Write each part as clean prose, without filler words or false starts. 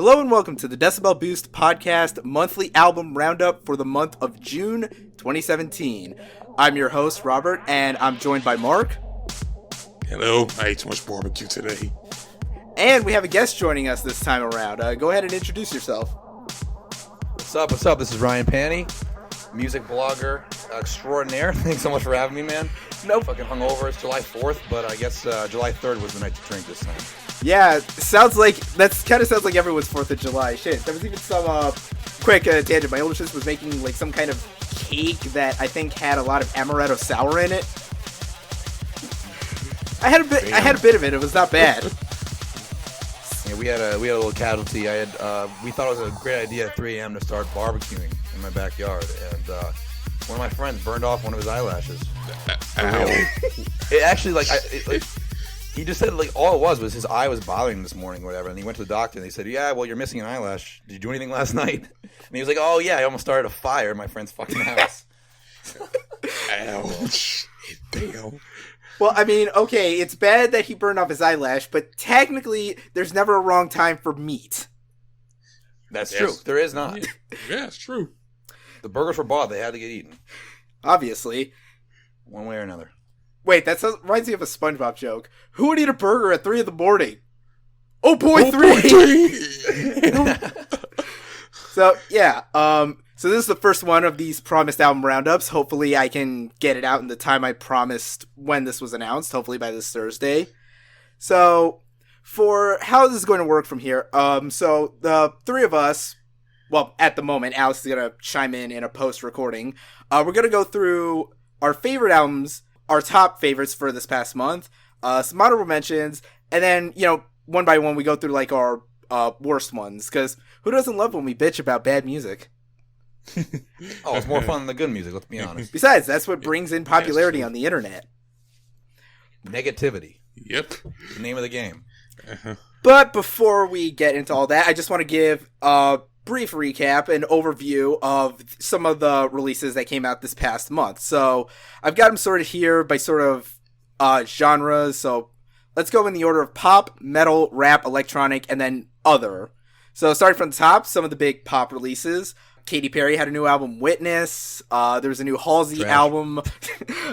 Hello and welcome to the Decibel Boost podcast monthly album roundup for the month of June 2017. I'm your host, Robert, and I'm joined by Mark. Hello, I ate too much barbecue today. And we have a guest joining us this time around. Go ahead and introduce yourself. What's up? This is Ryan Panny, music blogger extraordinaire. Thanks so much for having me, man. Nope. Fucking hungover. It's July 4th, but I guess July 3rd was the night to drink this time. Yeah, sounds like everyone's 4th of July. Shit, there was even some quick tangent. My older sister was making like some kind of cake that I think had a lot of amaretto sour in it. I had a bit of it. It was not bad. Yeah, we had a little casualty. We thought it was a great idea at 3 a.m. to start barbecuing in my backyard, and one of my friends burned off one of his eyelashes. It actually he just said like all it was his eye was bothering him this morning or whatever, and he went to the doctor and they said, yeah, well, you're missing an eyelash. Did you do anything last night? And he was like, oh yeah, I almost started a fire in my friend's fucking house. Ouch. Damn. Well, I mean, okay, it's bad that he burned off his eyelash, but technically, there's never a wrong time for meat. That's true. There is not. Yeah, it's true. The burgers were bought. They had to get eaten. Obviously. One way or another. Wait, that reminds me of a SpongeBob joke. Who would eat a burger at 3 in the morning? Oh boy, 3! So, yeah, so this is the first one of these promised album roundups. Hopefully I can get it out in the time I promised when this was announced, hopefully by this Thursday. So, for how this is going to work from here, so the three of us, well, at the moment, Alex is going to chime in a post-recording. We're going to go through our favorite albums, our top favorites for this past month, some honorable mentions, and then, one by one we go through, like, our worst ones, because who doesn't love when we bitch about bad music? Oh, it's more fun than the good music, let's be honest. Besides, that's what brings in popularity on the internet. Negativity. Yep. The name of the game. But before we get into all that, I just want to give a brief recap and overview of some of the releases that came out this past month. So I've got them sorted here by sort of genres. So let's go in the order of pop, metal, rap, electronic, and then other. So starting from the top, some of the big pop releases. Katy Perry had a new album, Witness. There was a new Halsey album,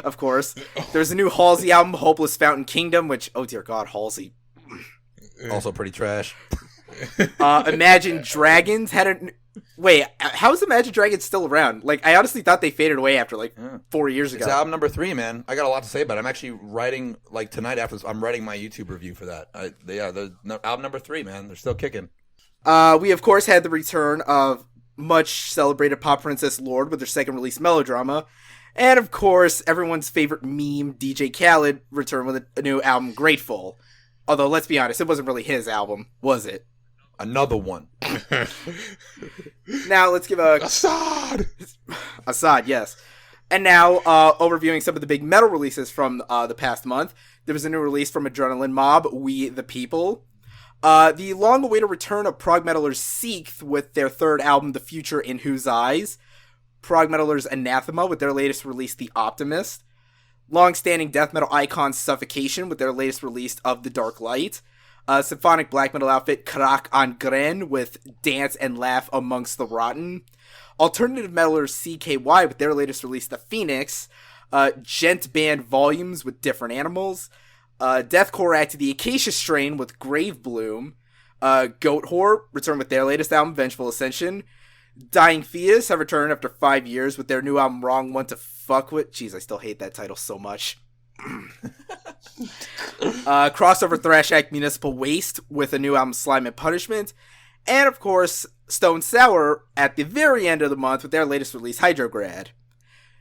of course. There was a new Halsey album, Hopeless Fountain Kingdom, which, oh dear God, Halsey. Also pretty trash. Imagine Dragons had a... Wait, how is Imagine Dragons still around? Like, I honestly thought they faded away after, 4 years ago. It's album number 3, man. I got a lot to say about it. I'm actually writing, tonight after this, I'm writing my YouTube review for that. Album number 3, man. They're still kicking. We, of course, had the return of much celebrated pop princess Lorde with their second release, Melodrama. And, of course, everyone's favorite meme, DJ Khaled, returned with a new album, Grateful. Although, let's be honest, it wasn't really his album, was it? Another one. Now, let's give a... Assad, yes. And now, overviewing some of the big metal releases from the past month. There was a new release from Adrenaline Mob, We the People. The long-awaited return of prog metalers Sikth with their third album, The Future in Whose Eyes. Prog metalers Anathema with their latest release, The Optimist. Long-standing death metal icon Suffocation with their latest release of The Dark Light. Symphonic black metal outfit Krak an Gren with Dance and Laugh Amongst the Rotten. Alternative metalers CKY with their latest release, The Phoenix. Gent band Volumes with Different Animals. Deathcore act The Acacia Strain with Grave Bloom. Goatwhore returned with their latest album, Vengeful Ascension. Dying Fetus have returned after 5 years with their new album, Wrong One to Fuck With. Jeez, I still hate that title so much. Crossover thrash act Municipal Waste with a new album, Slime and Punishment. And, of course, Stone Sour at the very end of the month with their latest release, Hydrograd.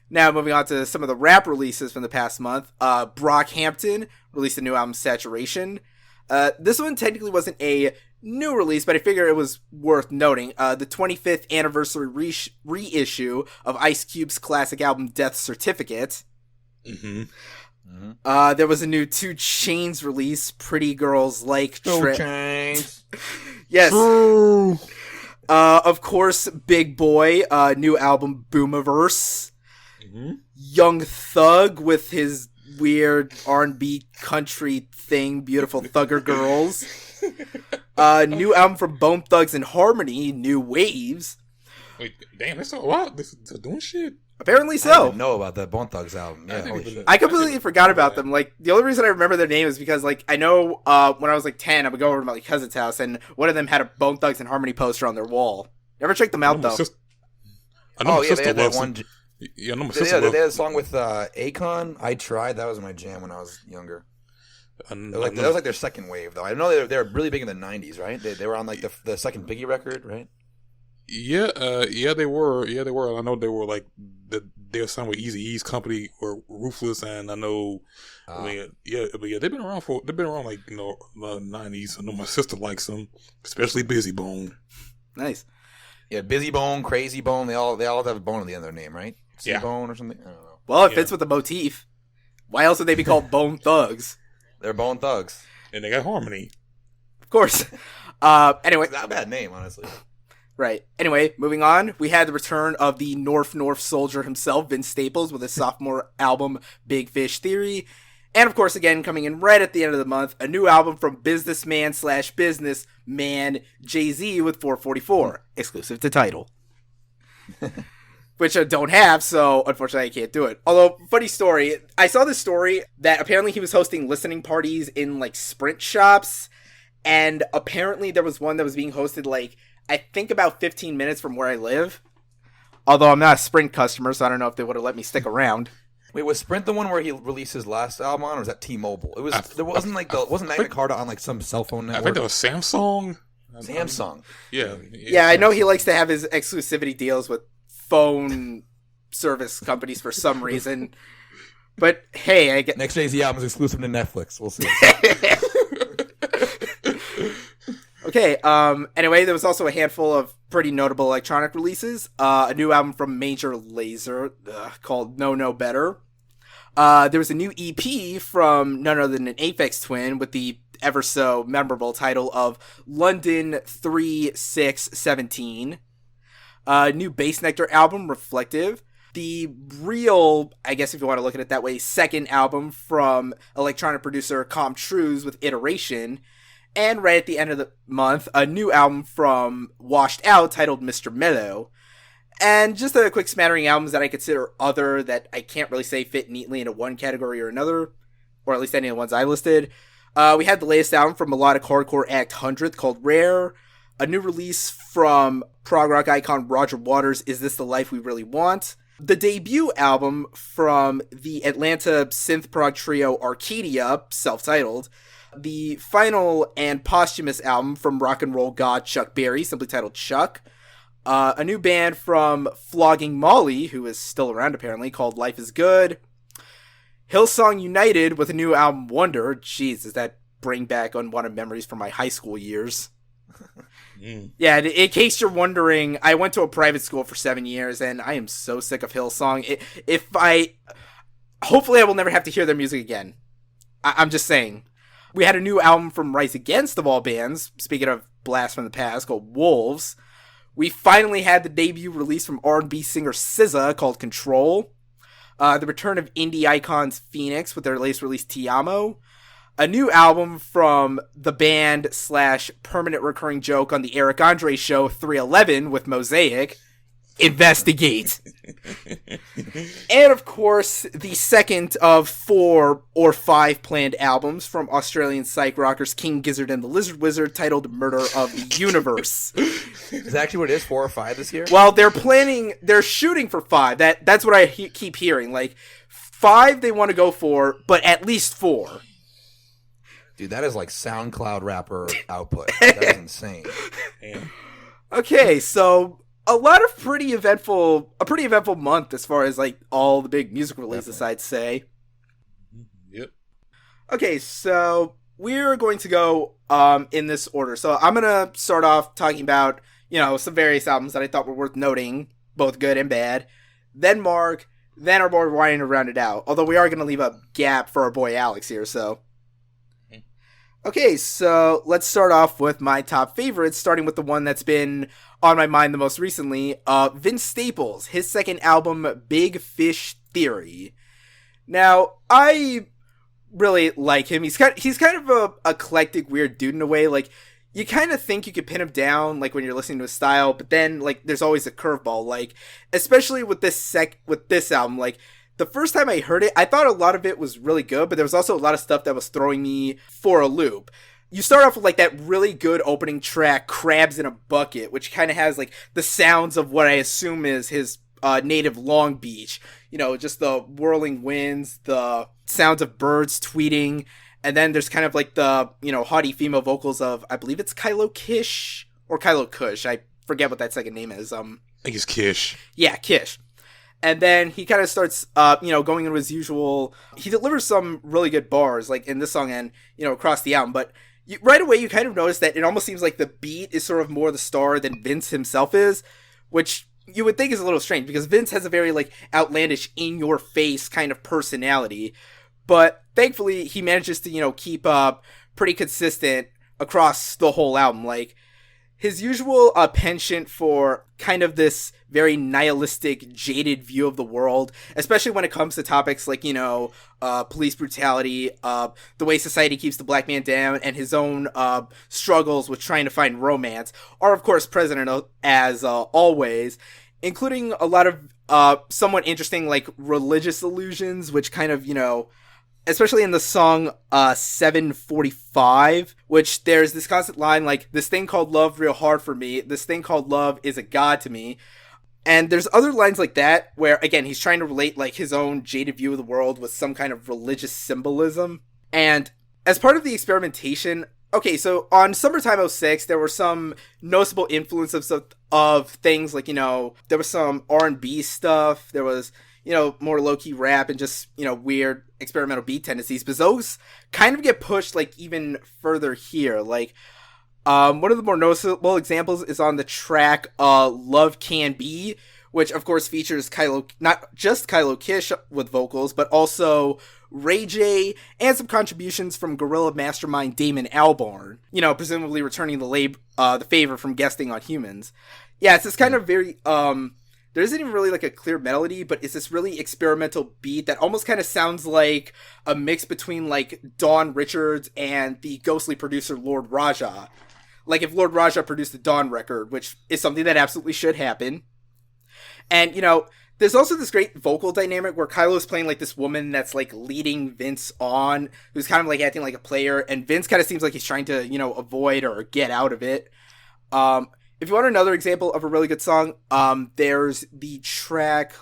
Now, moving on to some of the rap releases from the past month. Brockhampton released a new album, Saturation. This one technically wasn't a new release, but I figure it was worth noting. The 25th anniversary reissue of Ice Cube's classic album, Death Certificate. Mm-hmm. There was a new 2 Chainz release, Pretty Girls Like... Chainz. Yes. True. Of course, Big Boy, new album, Boomiverse. Mm-hmm. Young Thug with his weird R&B country thing, Beautiful Thugger Girls. New album from Bone Thugs and Harmony, New Waves. Wait, damn, that's a lot. This is doing shit. Apparently I so. didn't know about that Bone Thugs album. Yeah, holy shit. I completely forgot about them. Like, the only reason I remember their name is because, like, I know when I was like 10, I would go over to my cousin's house, and one of them had a Bone Thugs and Harmony poster on their wall. Never checked them out though. I know my They sister had that loves one. them. Yeah, I know my sister They loves had a song with Akon. I Tried. That was my jam when I was younger. That was like their second wave, though. I know they were really big in the '90s, right? They were on like the second Biggie record, right? Yeah, they were. Yeah, they were. I know they were like they were signed with Eazy-E's company or Ruthless, and I know. But they've been around like the '90s. I know my sister likes them, especially Busy Bone. Nice. Yeah, Busy Bone, Crazy Bone. They all have a bone at the end of their name, right? Bone or something. I don't know. Well, it fits with the motif. Why else would they be called Bone Thugs? They're Bone Thugs, and they got Harmony. Of course. Anyway, it's not a bad name, honestly. Right. Anyway, moving on. We had the return of the North Soldier himself, Vince Staples, with his sophomore album, Big Fish Theory. And of course, again, coming in right at the end of the month, a new album from businessman/businessman Jay-Z with 444, exclusive to Tidal. Which I don't have, so unfortunately I can't do it. Although, funny story, I saw this story that apparently he was hosting listening parties in, like, Sprint shops, and apparently there was one that was being hosted, like, I think about 15 minutes from where I live. Although I'm not a Sprint customer, so I don't know if they would have let me stick around. Wait, was Sprint the one where he released his last album on, or was that T-Mobile? It was. Wasn't Magna Carta on like some cell phone network? I think that was Samsung. Samsung. Yeah, I know he likes to have his exclusivity deals with phone service companies for some reason. But hey, I get next Jay-Z album is exclusive to Netflix. We'll see. Okay, anyway, there was also a handful of pretty notable electronic releases. A new album from Major Lazer called No Better. There was a new EP from none other than an Aphex Twin with the ever so memorable title of London 3617. New Bass Nectar album, Reflective. The real, I guess if you want to look at it that way, second album from electronic producer Comtrues with Iteration. And right at the end of the month, a new album from Washed Out titled Mr. Mellow. And just a quick smattering of albums that I consider other that I can't really say fit neatly into one category or another, or at least any of the ones I listed. We had the latest album from melodic hardcore act 100th called Rare. A new release from prog rock icon Roger Waters' Is This the Life We Really Want? The debut album from the Atlanta synth prog trio Arcadia, self-titled. The final and posthumous album from rock and roll god Chuck Berry, simply titled Chuck. A new band from Flogging Molly, who is still around apparently, called Life is Good. Hillsong United with a new album, Wonder. Jeez, does that bring back unwanted memories from my high school years? Yeah, in case you're wondering, I went to a private school for 7 years, and I am so sick of Hillsong. Hopefully I will never have to hear their music again. I'm just saying. We had a new album from Rise Against, of all bands, speaking of Blast from the Past, called Wolves. We finally had the debut release from R&B singer SZA called Control. The return of indie icons Phoenix with their latest release, Ti Amo. A new album from the band / permanent recurring joke on the Eric Andre show, 311 with Mosaic, Investigate. And of course, the second of 4 or 5 planned albums from Australian psych rockers King Gizzard and the Lizard Wizard titled Murder of the Universe. Is that actually what it is, 4 or 5 this year? Well, they're shooting for 5. That's what I keep hearing. Like, 5 they want to go for, but at least 4. Dude, that is like SoundCloud rapper output. That is insane. Damn. Okay, so a pretty eventful month as far as like all the big music releases, I'd say. Yep. Okay, so we're going to go in this order. So I'm gonna start off talking about, some various albums that I thought were worth noting, both good and bad. Then Mark, then our boy Ryan to round it out. Although we are gonna leave a gap for our boy Alex here, so. Okay, so let's start off with my top favorites, starting with the one that's been on my mind the most recently, Vince Staples, his second album, Big Fish Theory. Now, I really like him. He's kind of a eclectic, weird dude in a way. Like, you kind of think you could pin him down, like, when you're listening to his style, but then, like, there's always a curveball, like, especially with this album, like, the first time I heard it, I thought a lot of it was really good, but there was also a lot of stuff that was throwing me for a loop. You start off with, like, that really good opening track, Crabs in a Bucket, which kind of has, like, the sounds of what I assume is his native Long Beach. You know, just the whirling winds, the sounds of birds tweeting, and then there's kind of, like, the, you know, haughty female vocals of, I believe it's Kylo Kish, or Kylo Kush. I forget what that second name is. I think it's Kish. Yeah, Kish. And then he kind of starts, you know, going into his usual... He delivers some really good bars, like, in this song and, you know, across the album, but... right away, you kind of notice that it almost seems like the beat is sort of more the star than Vince himself is, which you would think is a little strange, because Vince has a very, like, outlandish, in-your-face kind of personality, but thankfully, he manages to, you know, keep up pretty consistent across the whole album. Like, his usual penchant for kind of this very nihilistic, jaded view of the world, especially when it comes to topics like, you know, police brutality, the way society keeps the black man down, and his own struggles with trying to find romance, are of course present as always, including a lot of somewhat interesting, like, religious allusions, which kind of, you know... especially in the song 745, which there's this constant line like, this thing called love real hard for me, this thing called love is a god to me. And there's other lines like that where, again, he's trying to relate, like, his own jaded view of the world with some kind of religious symbolism. And as part of the experimentation, okay, so on Summertime '06, there were some noticeable influences of things like, you know, there was some R&B stuff, there was... you know, more low-key rap and just, you know, weird experimental beat tendencies, but those kind of get pushed, like, even further here. Like, one of the more noticeable examples is on the track, Love Can Be, which, of course, features not just Kylo Kish with vocals, but also Ray J, and some contributions from Guerrilla mastermind Damon Albarn, you know, presumably returning the favor from guesting on Humans. Yeah, it's this kind of very, there isn't even really, like, a clear melody, but it's this really experimental beat that almost kind of sounds like a mix between, like, Dawn Richards and the ghostly producer Lord Raja. Like, if Lord Raja produced the Dawn record, which is something that absolutely should happen. And, you know, there's also this great vocal dynamic where Kylo's playing, like, this woman that's, like, leading Vince on, who's kind of, like, acting like a player, and Vince kind of seems like he's trying to, you know, avoid or get out of it. If you want another example of a really good song, there's the track,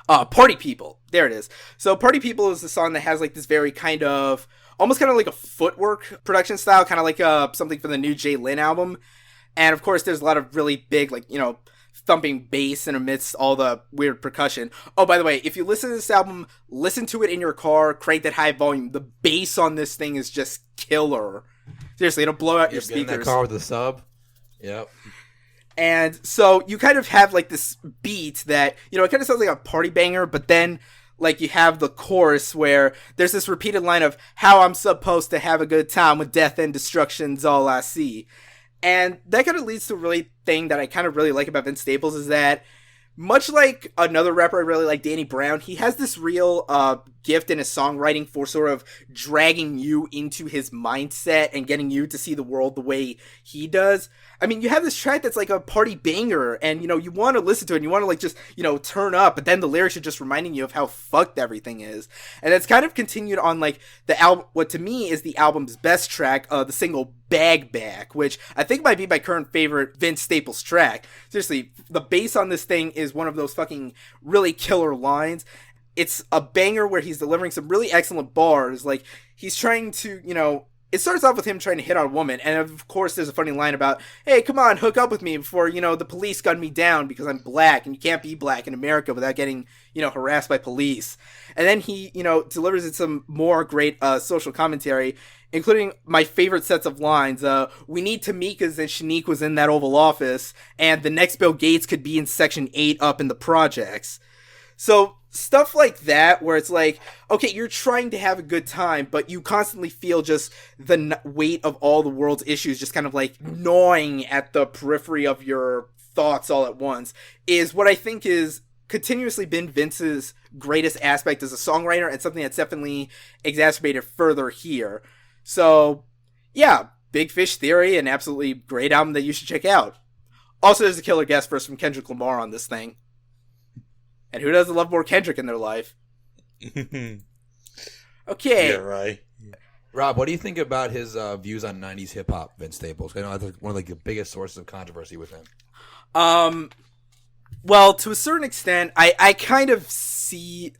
Party People. There it is. So Party People is the song that has, like, this very kind of, almost kind of like a footwork production style, kind of like something from the new Jay Lynn album. And of course, there's a lot of really big, like, you know, thumping bass in amidst all the weird percussion. Oh, by the way, if you listen to this album, listen to it in your car, crank that high volume. The bass on this thing is just killer. Seriously, it'll blow out your speakers. Get in that car with the sub. Yep. And so you kind of have, like, this beat that, you know, it kind of sounds like a party banger, but then, like, you have the chorus where there's this repeated line of, how I'm supposed to have a good time with death and destruction's all I see. And that kind of leads to a really thing that I kind of really like about Vince Staples is that, much like another rapper I really like, Danny Brown, he has this real gift in his songwriting for sort of dragging you into his mindset and getting you to see the world the way he does. I mean, you have this track that's like a party banger, and, you know, you want to listen to it, and you want to, like, just, you know, turn up, but then the lyrics are just reminding you of how fucked everything is. And it's kind of continued on, like, the album, what to me is the album's best track, the single Bag Back, which I think might be my current favorite Vince Staples track. Seriously, the bass on this thing is one of those fucking really killer lines. It's a banger where he's delivering some really excellent bars. Like, he's trying to, you know, it starts off with him trying to hit on a woman, and of course there's a funny line about, hey, come on, hook up with me before, you know, the police gun me down because I'm black, and you can't be black in America without getting, you know, harassed by police. And then he, you know, delivers it some more great social commentary, including my favorite sets of lines. We need Tamika's and Shanique was in that Oval Office, and the next Bill Gates could be in Section 8 up in the projects. So stuff like that, where it's like, okay, you're trying to have a good time, but you constantly feel just the weight of all the world's issues just kind of like gnawing at the periphery of your thoughts all at once, is what I think is continuously been Vince's greatest aspect as a songwriter, and something that's definitely exacerbated further here. So, yeah, Big Fish Theory, an absolutely great album that you should check out. Also, there's a killer guest verse from Kendrick Lamar on this thing. And who doesn't love more Kendrick in their life? Okay. Yeah, right. Rob, what do you think about his views on 90s hip-hop, Vince Staples? I know that's one of like, the biggest sources of controversy with him. Well, to a certain extent, I kind of see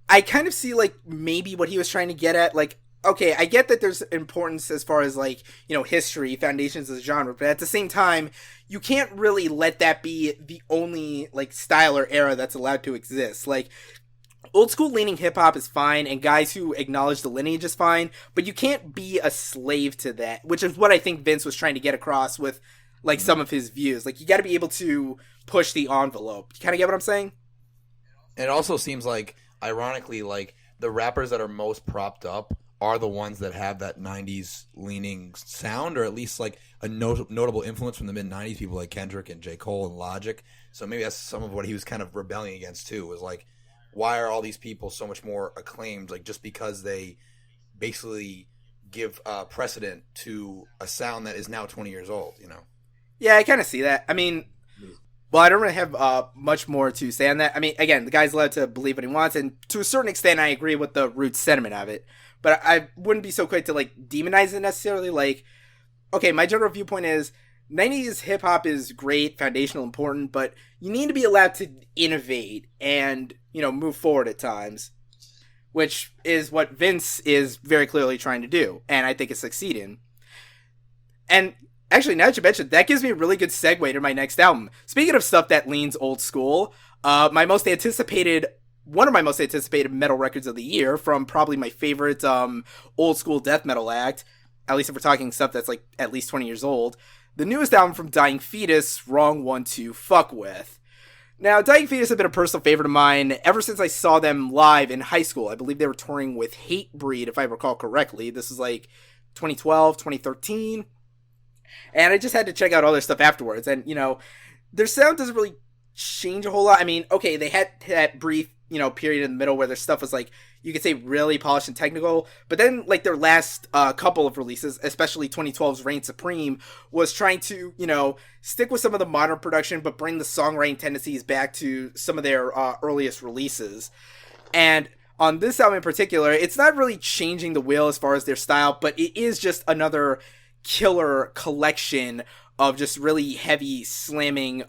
like maybe what he was trying to get at. Like, okay, I get that there's importance as far as like, you know, history, foundations as a genre, but at the same time, you can't really let that be the only like style or era that's allowed to exist. Like, old school leaning hip hop is fine, and guys who acknowledge the lineage is fine, but you can't be a slave to that, which is what I think Vince was trying to get across with like some of his views. Like, you got to be able to push the envelope. You kind of get what I'm saying? It also seems like, ironically, like the rappers that are most propped up are the ones that have that 90s leaning sound, or at least like a notable influence from the mid 90s, people like Kendrick and J. Cole and Logic. So maybe that's some of what he was kind of rebelling against too, was like, why are all these people so much more acclaimed? Like, just because they basically give precedent to a sound that is now 20 years old, you know? Yeah, I kind of see that. I mean, well, I don't really have much more to say on that. I mean, again, the guy's allowed to believe what he wants, and to a certain extent, I agree with the root sentiment of it. But I wouldn't be so quick to, like, demonize it necessarily. Like, okay, my general viewpoint is 90s hip-hop is great, foundational, important, but you need to be allowed to innovate and, you know, move forward at times, which is what Vince is very clearly trying to do, and I think is succeeding. And actually, now that you mentioned, that gives me a really good segue to my next album. Speaking of stuff that leans old school, one of my most anticipated metal records of the year from probably my favorite old school death metal act, at least if we're talking stuff that's like at least 20 years old, the newest album from Dying Fetus, Wrong One to Fuck With. Now, Dying Fetus have been a personal favorite of mine ever since I saw them live in high school. I believe they were touring with Hatebreed, if I recall correctly. This was like 2012, 2013. And I just had to check out all their stuff afterwards. And, you know, their sound doesn't really change a whole lot. I mean, okay, they had that brief, you know, period in the middle where their stuff was like, you could say really polished and technical. But then, like, their last couple of releases, especially 2012's Reign Supreme, was trying to, you know, stick with some of the modern production, but bring the songwriting tendencies back to some of their earliest releases. And on this album in particular, it's not really changing the wheel as far as their style, but it is just another killer collection of just really heavy slamming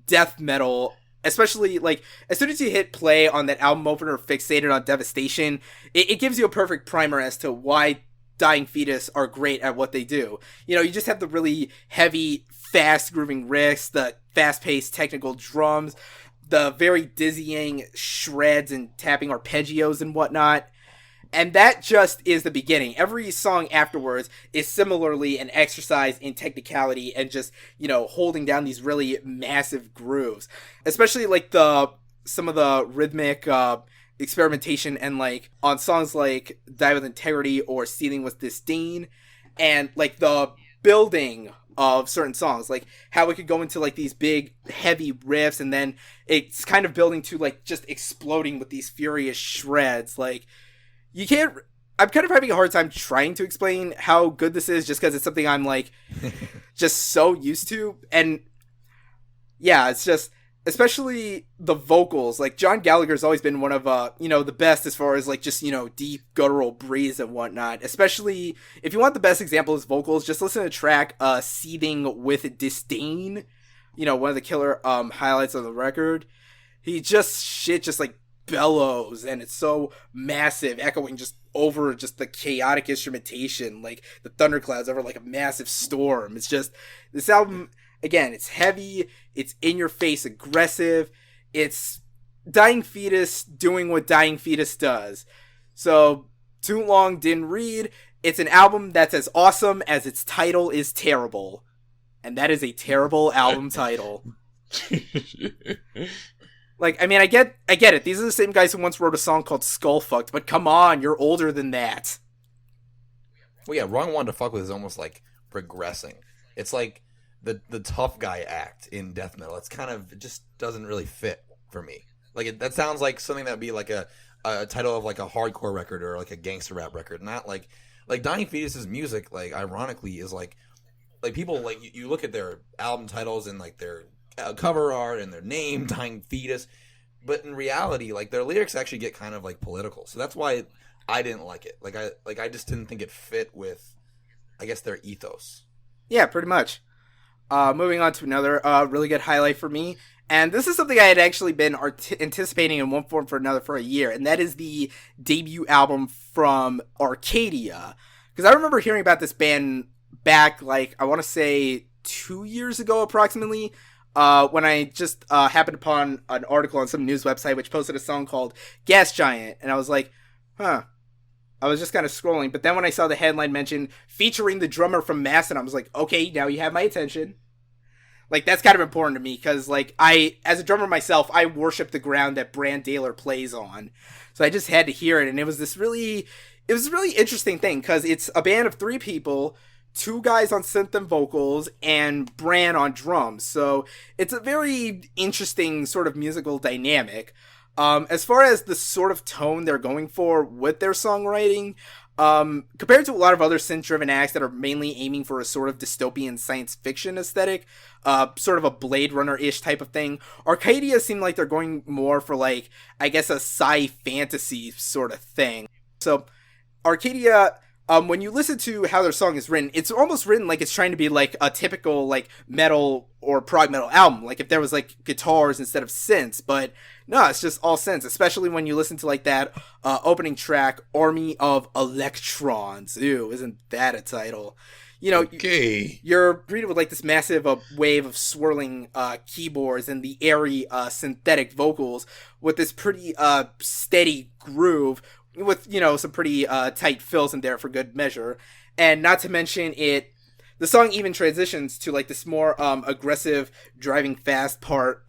death metal, especially like as soon as you hit play on that album opener Fixated on Devastation, it gives you a perfect primer as to why Dying Fetus are great at what they do. You know, you just have the really heavy, fast grooving riffs, the fast paced technical drums, the very dizzying shreds and tapping arpeggios and whatnot. And that just is the beginning. Every song afterwards is similarly an exercise in technicality and just, you know, holding down these really massive grooves. Especially like some of the rhythmic experimentation and like on songs like Die With Integrity or Stealing With Disdain, and like the building of certain songs, like how it could go into like these big heavy riffs and then it's kind of building to like just exploding with these furious shreds. Like, you can't, I'm kind of having a hard time trying to explain how good this is just because it's something I'm like just so used to. And yeah, it's just, especially the vocals, like John Gallagher's always been one of, you know, the best as far as like just, you know, deep guttural breeze and whatnot. Especially if you want the best example of his vocals, just listen to the track Seething With Disdain, you know, one of the killer highlights of the record. He just like bellows, and it's so massive, echoing just over just the chaotic instrumentation, like the thunderclouds over like a massive storm. It's just, this album, again, it's heavy, it's in your face, aggressive, it's Dying Fetus doing what Dying Fetus does. So, Too Long Didn't Read, it's an album that's as awesome as its title is terrible. And that is a terrible album title. Like, I mean, I get it. These are the same guys who once wrote a song called Skullfucked, but come on, you're older than that. Well, yeah, Wrong One to Fuck With is almost like regressing. It's like the tough guy act in death metal. It's kind of, it just doesn't really fit for me. Like, that sounds like something that would be like a title of like a hardcore record or like a gangster rap record, not like like Dying Fetus's music, like ironically, is like people like you look at their album titles and like their cover art and their name, Dying Fetus, but in reality, like their lyrics actually get kind of like political. So that's why I didn't like it. I just didn't think it fit with, I guess, their ethos. Yeah, pretty much. Moving on to another really good highlight for me. And this is something I had actually been anticipating in one form or another for a year. And that is the debut album from Arcadia. Because I remember hearing about this band back, like, I want to say 2 years ago approximately. When I just happened upon an article on some news website which posted a song called Gas Giant. And I was like, huh. I was just kind of scrolling. But then when I saw the headline mentioned featuring the drummer from Mastodon, I was like, okay, now you have my attention. Like, that's kind of important to me, because, like, as a drummer myself, I worship the ground that Brand Daler plays on. So I just had to hear it, and it was a really interesting thing, because it's a band of 3 people, 2 guys on synth and vocals, and Bran on drums. So it's a very interesting sort of musical dynamic. As far as the sort of tone they're going for with their songwriting, compared to a lot of other synth-driven acts that are mainly aiming for a sort of dystopian science fiction aesthetic, sort of a Blade Runner-ish type of thing, Arcadia seem like they're going more for, like, I guess a sci-fantasy sort of thing. So, Arcadia, when you listen to how their song is written, it's almost written like it's trying to be, like, a typical, like, metal or prog metal album. Like, if there was, like, guitars instead of synths, but no, it's just all synths, especially when you listen to, like, that opening track, Army of Electrons. Ew, isn't that a title? You know, okay. You're greeted with, like, this massive wave of swirling keyboards and the airy synthetic vocals with this pretty steady groove with, you know, some pretty tight fills in there for good measure. And not to mention the song even transitions to, like, this more aggressive driving fast part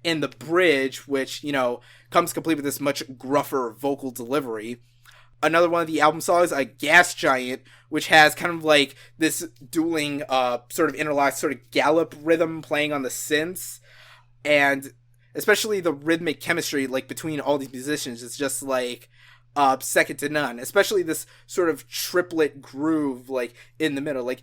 in the bridge, which, you know, comes complete with this much gruffer vocal delivery. Another one of the album songs, Gas Giant, which has kind of like this dueling sort of interlocked sort of gallop rhythm playing on the synths, and especially the rhythmic chemistry, like, between all these musicians is just like second to none, especially this sort of triplet groove, like, in the middle, like,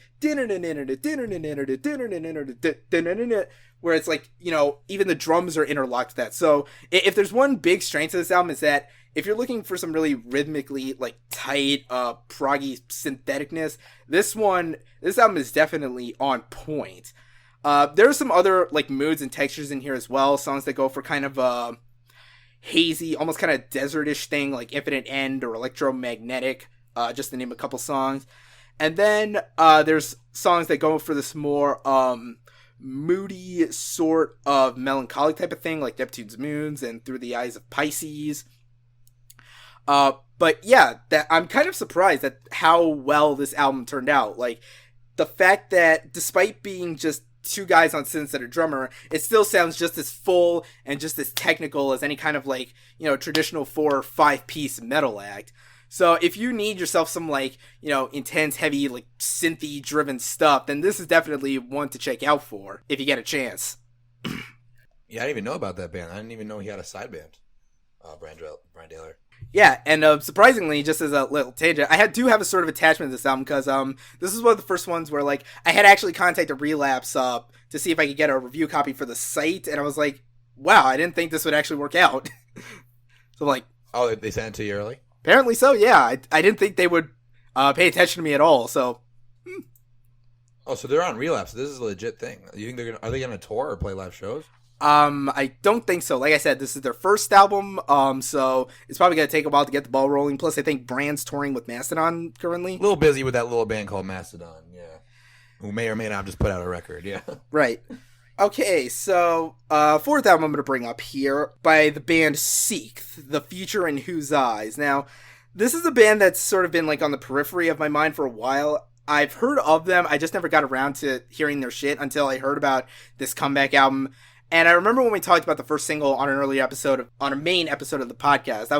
where it's like, you know, even the drums are interlocked with that. So if there's one big strength to this album, is that if you're looking for some really rhythmically, like, tight, proggy syntheticness, this album is definitely on point. There are some other, like, moods and textures in here as well, songs that go for kind of hazy, almost kind of desertish thing, like Infinite End or Electromagnetic, just to name a couple songs. And then there's songs that go for this more moody sort of melancholic type of thing, like Neptune's Moons and Through the Eyes of Pisces. But yeah, that I'm kind of surprised at how well this album turned out. Like, the fact that despite being just 2 guys on synths and a drummer, it still sounds just as full and just as technical as any kind of, like, you know, traditional 4 or 5 piece metal act. So if you need yourself some, like, you know, intense, heavy, like, synthy driven stuff, then this is definitely one to check out for if you get a chance. Yeah, I didn't even know about that band. I didn't even know he had a side band, Brand Daler. Yeah, and surprisingly, just as a little tangent, I do have a sort of attachment to this album, because this is one of the first ones where, like, I had actually contacted Relapse to see if I could get a review copy for the site, and I was like, wow, I didn't think this would actually work out. So, like... Oh, they sent it to you early? Apparently so, yeah. I didn't think they would pay attention to me at all, so... Oh, so they're on Relapse. This is a legit thing. You think are they going to tour or play live shows? I don't think so. Like I said, this is their first album, so it's probably going to take a while to get the ball rolling. Plus, I think Brand's touring with Mastodon currently. A little busy with that little band called Mastodon, yeah. Who may or may not have just put out a record, yeah. Right. Okay, so, fourth album I'm going to bring up here by the band Sikth, The Future in Whose Eyes. Now, this is a band that's sort of been, like, on the periphery of my mind for a while. I've heard of them, I just never got around to hearing their shit until I heard about this comeback album. And I remember when we talked about the first single on an early episode, on a main episode of the podcast, I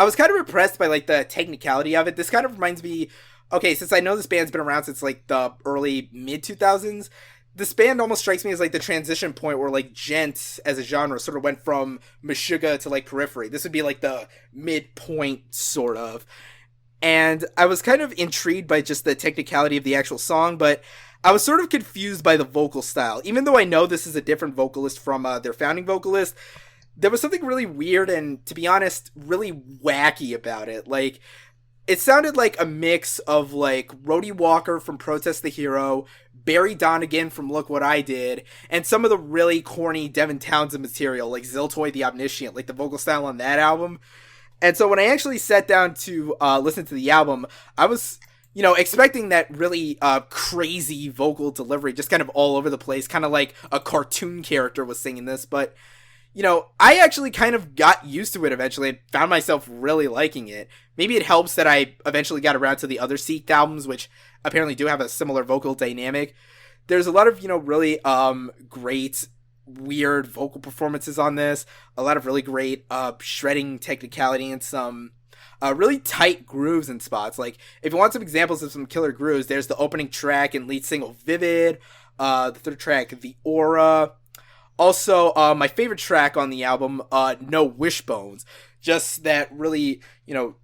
was kind of impressed by, like, the technicality of it. This kind of reminds me, okay, since I know this band's been around since, like, the early mid-2000s, this band almost strikes me as, like, the transition point where, like, gent as a genre sort of went from Meshuggah to, like, Periphery. This would be, like, the midpoint, sort of. And I was kind of intrigued by just the technicality of the actual song, but I was sort of confused by the vocal style. Even though I know this is a different vocalist from their founding vocalist, there was something really weird and, to be honest, really wacky about it. Like, it sounded like a mix of, like, Rhodey Walker from Protest the Hero, Barry Donegan from Look What I Did, and some of the really corny Devin Townsend material, like Ziltoy the Omniscient, like the vocal style on that album. And so when I actually sat down to listen to the album, I was, expecting that really crazy vocal delivery, just kind of all over the place, kind of like a cartoon character was singing this, but I actually kind of got used to it eventually and found myself really liking it. Maybe it helps that I eventually got around to the other Sikth albums, which apparently do have a similar vocal dynamic. There's a lot of, really great, weird vocal performances on this. A lot of really great shredding technicality and some really tight grooves and spots. Like, if you want some examples of some killer grooves, there's the opening track and lead single Vivid, the third track, The Aura. Also, my favorite track on the album, No Wishbones. Just that really,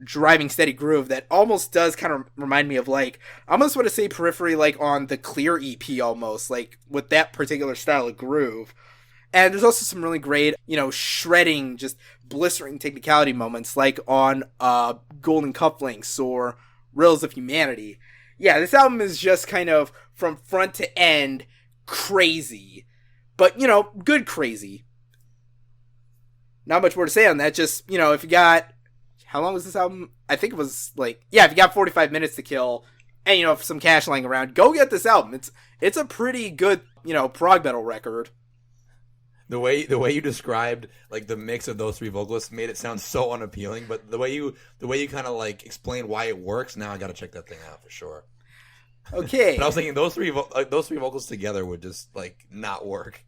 driving steady groove that almost does kind of remind me of, like, I almost want to say Periphery, like, on the Clear EP almost, like, with that particular style of groove. And there's also some really great, shredding, just blistering technicality moments, like on Golden Cufflinks or Rills of Humanity. Yeah, this album is just kind of, from front to end, crazy. But, good crazy. Not much more to say on that. Just, if you got... How long was this album? I think it was, if you got 45 minutes to kill, and, some cash lying around, go get this album. It's a pretty good, prog metal record. The way you described, like, the mix of those three vocalists made it sound so unappealing, but the way you kind of, like, explain why it works, now I gotta check that thing out for sure. Okay. But I was thinking those three vocals together would just, like, not work.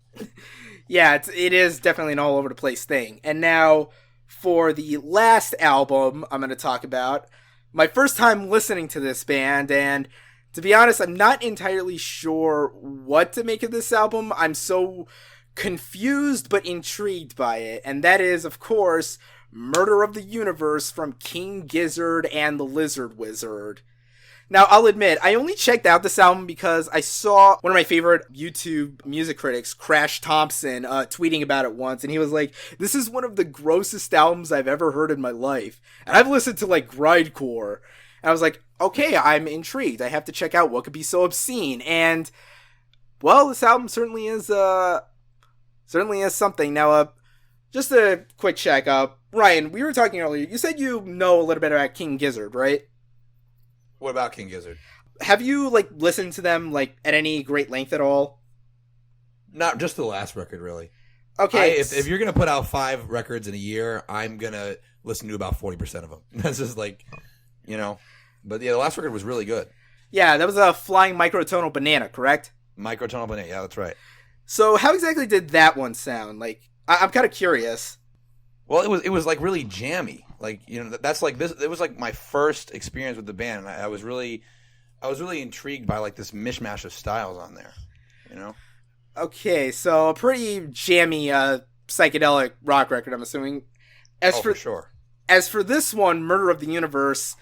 Yeah, it is definitely an all over the place thing. And now for the last album I'm going to talk about, my first time listening to this band, and to be honest, I'm not entirely sure what to make of this album. I'm so confused but intrigued by it, and that is, of course, Murder of the Universe from King Gizzard and the Lizard Wizard. Now, I'll admit, I only checked out this album because I saw one of my favorite YouTube music critics, Crash Thompson, tweeting about it once, and he was like, this is one of the grossest albums I've ever heard in my life. And I've listened to, like, grindcore, and I was like, okay, I'm intrigued. I have to check out what could be so obscene. And, well, this album certainly is something. Now, just a quick check. Ryan, we were talking earlier. You said you know a little bit about King Gizzard, right? What about King Gizzard? Have you, listened to them, at any great length at all? Not just the last record, really. Okay. If you're going to put out 5 records in a year, I'm going to listen to about 40% of them. That's just But yeah, the last record was really good. Yeah, that was a Flying Microtonal Banana, correct? Microtonal Banana, yeah, that's right. So how exactly did that one sound? I'm kind of curious. Well, it was really jammy. That's like this. It was like my first experience with the band, and I was really intrigued by this mishmash of styles on there. Okay, so a pretty jammy psychedelic rock record, I'm assuming. For sure. As for this one, Murder of the Universe,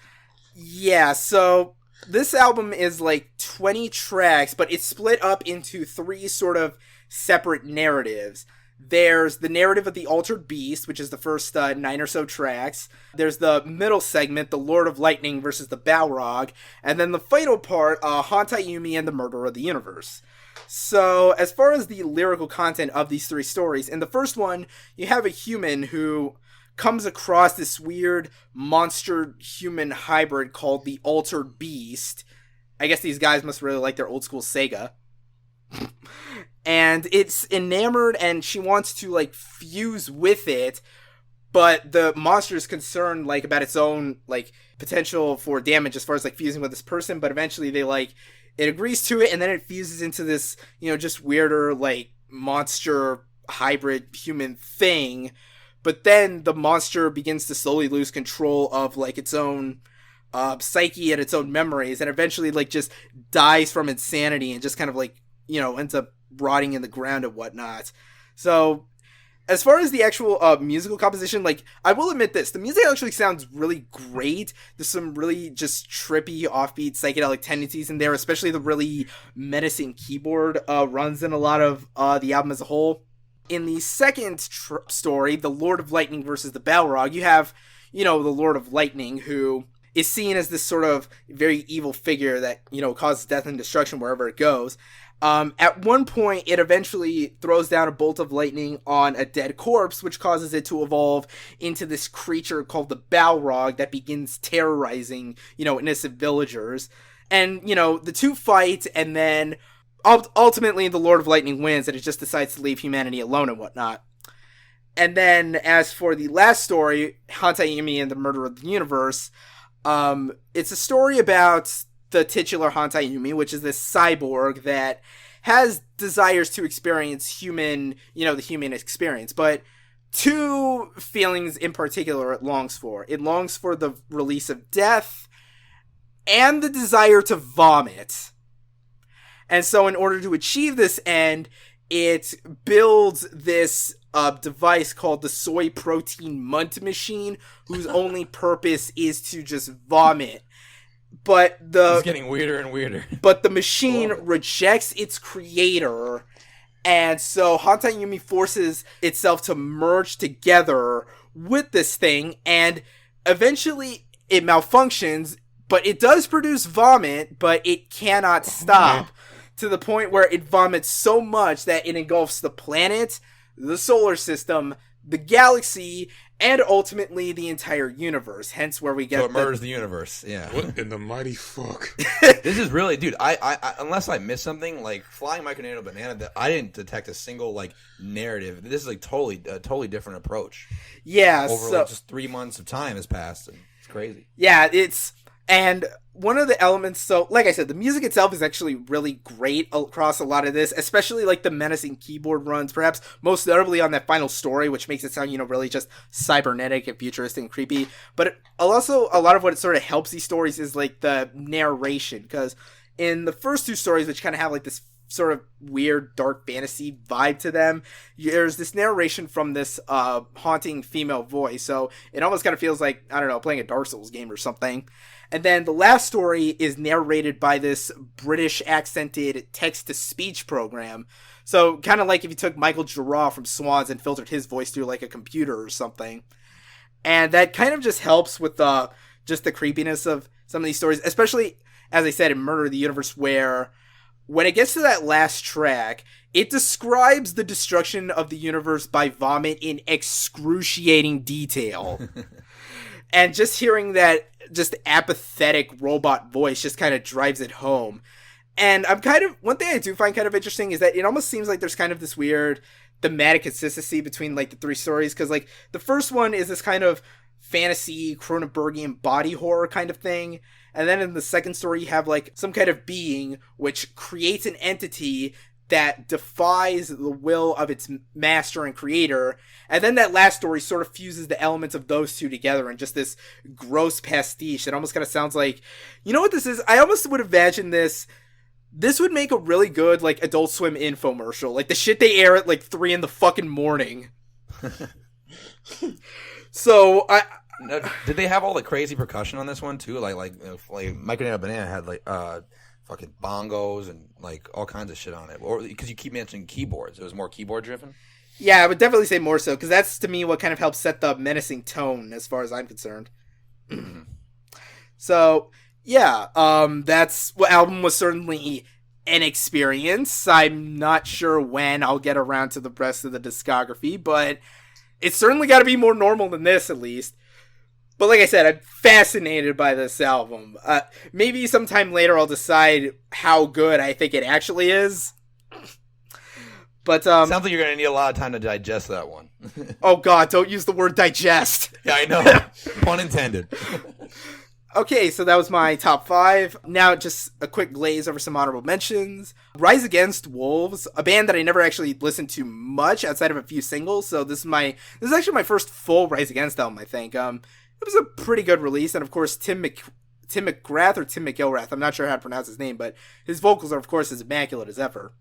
yeah. So this album is 20 tracks, but it's split up into 3 sort of separate narratives. There's the narrative of the Altered Beast, which is the first 9 or so tracks. There's the middle segment, the Lord of Lightning versus the Balrog. And then the final part, Hantayumi and the Murder of the Universe. So, as far as the lyrical content of these 3 stories, in the first one, you have a human who comes across this weird monster-human hybrid called the Altered Beast. I guess these guys must really like their old school Sega. And it's enamored, and she wants to, fuse with it, but the monster is concerned, about its own, potential for damage as far as, fusing with this person, but eventually they, it agrees to it, and then it fuses into this, just weirder, monster hybrid human thing, but then the monster begins to slowly lose control of, its own psyche and its own memories, and eventually, just dies from insanity and just kind of, ends up rotting in the ground and whatnot. So As far as the actual musical composition, like, I will admit this, the music actually sounds really great. There's some really just trippy, offbeat, psychedelic tendencies in there, especially the really menacing keyboard runs in a lot of the album as a whole. In the second story, The Lord of Lightning versus the Balrog, you have, the Lord of Lightning, who is seen as this sort of very evil figure that, causes death and destruction wherever it goes. At one point, it eventually throws down a bolt of lightning on a dead corpse, which causes it to evolve into this creature called the Balrog that begins terrorizing, innocent villagers. And, the two fight, and then ultimately the Lord of Lightning wins, and it just decides to leave humanity alone and whatnot. And then, as for the last story, Hantai Yumi and the Murder of the Universe, it's a story about the titular Hantai Yumi, which is this cyborg that has desires to experience the human experience, but two feelings in particular it longs for. It longs for the release of death and the desire to vomit. And so in order to achieve this end, it builds this device called the Soy Protein Munt Machine, whose only purpose is to just vomit. But it's getting weirder and weirder. But the machine rejects its creator, and so Hantai Yumi forces itself to merge together with this thing, and eventually it malfunctions, but it does produce vomit, but it cannot stop, to the point where it vomits so much that it engulfs the planet, the solar system, the galaxy, and ultimately the entire universe. Hence where we get it murders the universe. Yeah. What in the mighty fuck? This is really, dude. I unless I missed something, like Flying Micronano Banana, I didn't detect a single like narrative. This is like totally different approach. Yeah. Over just 3 months of time has passed, and it's crazy. Yeah, and one of the elements, so like I said, the music itself is actually really great across a lot of this, especially like the menacing keyboard runs, perhaps most notably on that final story, which makes it sound, really just cybernetic and futuristic and creepy. But also a lot of what it sort of helps these stories is like the narration, because in the first two stories, which kind of have like this sort of weird dark fantasy vibe to them, there's this narration from this haunting female voice, so it almost kind of feels like, I don't know, playing a Dark Souls game or something. And then the last story is narrated by this British accented text-to-speech program. So kind of like if you took Michael Giroux from Swans and filtered his voice through like a computer or something. And that kind of just helps with just the creepiness of some of these stories, especially, as I said, in Murder of the Universe, where when it gets to that last track, it describes the destruction of the universe by vomit in excruciating detail. And just hearing that just apathetic robot voice just kind of drives it home. And one thing I do find kind of interesting is that it almost seems like there's kind of this weird thematic consistency between like the three stories. Cause like the first one is this kind of fantasy Cronenbergian body horror kind of thing. And then in the second story, you have like some kind of being which creates an entity that defies the will of its master and creator. And then that last story sort of fuses the elements of those two together in just this gross pastiche that almost kind of sounds like, you know what this is? I almost would imagine this would make a really good like Adult Swim infomercial. Like the shit they air at like 3 a.m. So did they have all the crazy percussion on this one too? Like Micronano Banana had like fucking bongos and like all kinds of shit on it, or because you keep mentioning keyboards, it was more keyboard driven. Yeah, I would definitely say more so, because that's to me what kind of helps set the menacing tone as far as I'm concerned. So yeah, that's what album was certainly an experience. I'm not sure when I'll get around to the rest of the discography, but it's certainly got to be more normal than this at least. But like I said, I'm fascinated by this album. Maybe sometime later I'll decide how good I think it actually is. But sounds like you're gonna need a lot of time to digest that one. Oh God, don't use the word digest. Yeah, I know. Pun intended. Okay, so that was my top 5. Now just a quick glaze over some honorable mentions. Rise Against Wolves, a band that I never actually listened to much outside of a few singles. So this is actually my first full Rise Against album, I think. It was a pretty good release, and of course Tim McGrath or Tim McGilrath, I'm not sure how to pronounce his name, but his vocals are of course as immaculate as ever.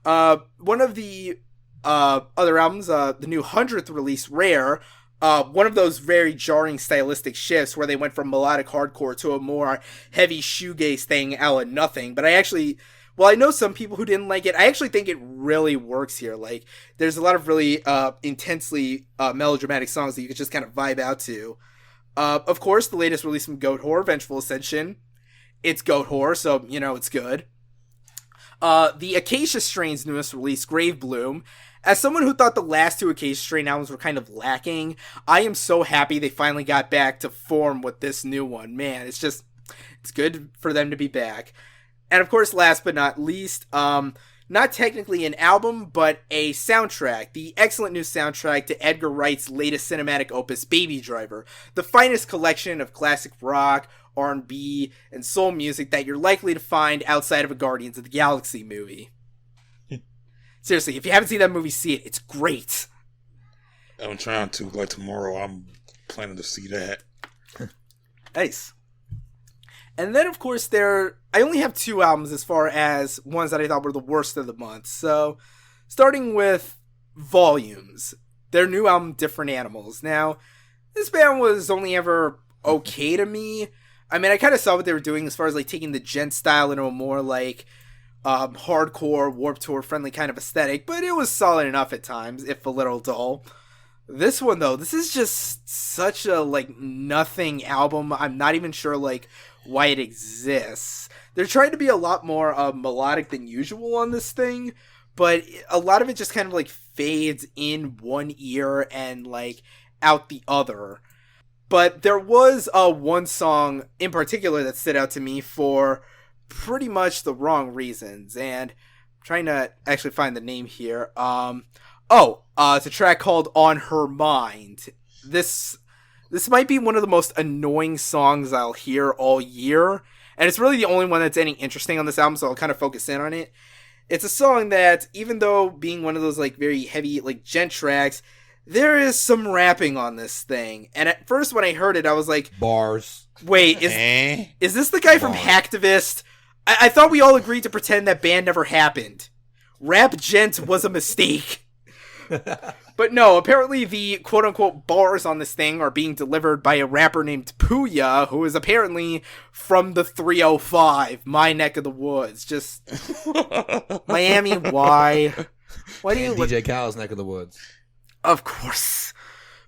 One of the Other albums, the new 100th release, Rare, one of those very jarring stylistic shifts where they went from melodic hardcore to a more heavy shoegaze thing a la Nothing. But I know some people who didn't like it, I actually think it really works here. Like, there's a lot of really intensely melodramatic songs that you could just kind of vibe out to. Of course, the latest release from Goatwhore, Vengeful Ascension. It's Goatwhore, so, it's good. The Acacia Strain's newest release, Grave Bloom. As someone who thought the last two Acacia Strain albums were kind of lacking, I am so happy they finally got back to form with this new one. Man, it's good for them to be back. And of course, last but not least, not technically an album, but a soundtrack. The excellent new soundtrack to Edgar Wright's latest cinematic opus, Baby Driver. The finest collection of classic rock, R&B, and soul music that you're likely to find outside of a Guardians of the Galaxy movie. Seriously, if you haven't seen that movie, see it. It's great. I'm trying to. Like, tomorrow, I'm planning to see that. Nice. And then, of course, I only have 2 albums as far as ones that I thought were the worst of the month. So, starting with Volumes, their new album, Different Animals. Now, this band was only ever okay to me. I mean, I kind of saw what they were doing as far as, like, taking the gent style into a more, like, hardcore, Warped Tour friendly kind of aesthetic, but it was solid enough at times, if a little dull. This one, though, this is just such a, like, nothing album. I'm not even sure, like, why it exists. They're trying to be a lot more melodic than usual on this thing, but a lot of it just kind of, like, fades in one ear and, like, out the other. But there was one song in particular that stood out to me for pretty much the wrong reasons, and I'm trying to actually find the name here. It's a track called On Her Mind. This might be one of the most annoying songs I'll hear all year, and it's really the only one that's any interesting on this album, so I'll kind of focus in on it. It's a song that, even though being one of those, like, very heavy, like, gent tracks, there is some rapping on this thing. And at first when I heard it, I was like, bars. Wait, is this the guy from Hacktivist? I thought we all agreed to pretend that band never happened. Rap gent was a mistake. But no, apparently the quote-unquote bars on this thing are being delivered by a rapper named Puya, who is apparently from the 305, my neck of the woods. Just, Miami, why? Why do you... DJ Khaled's neck of the woods. Of course.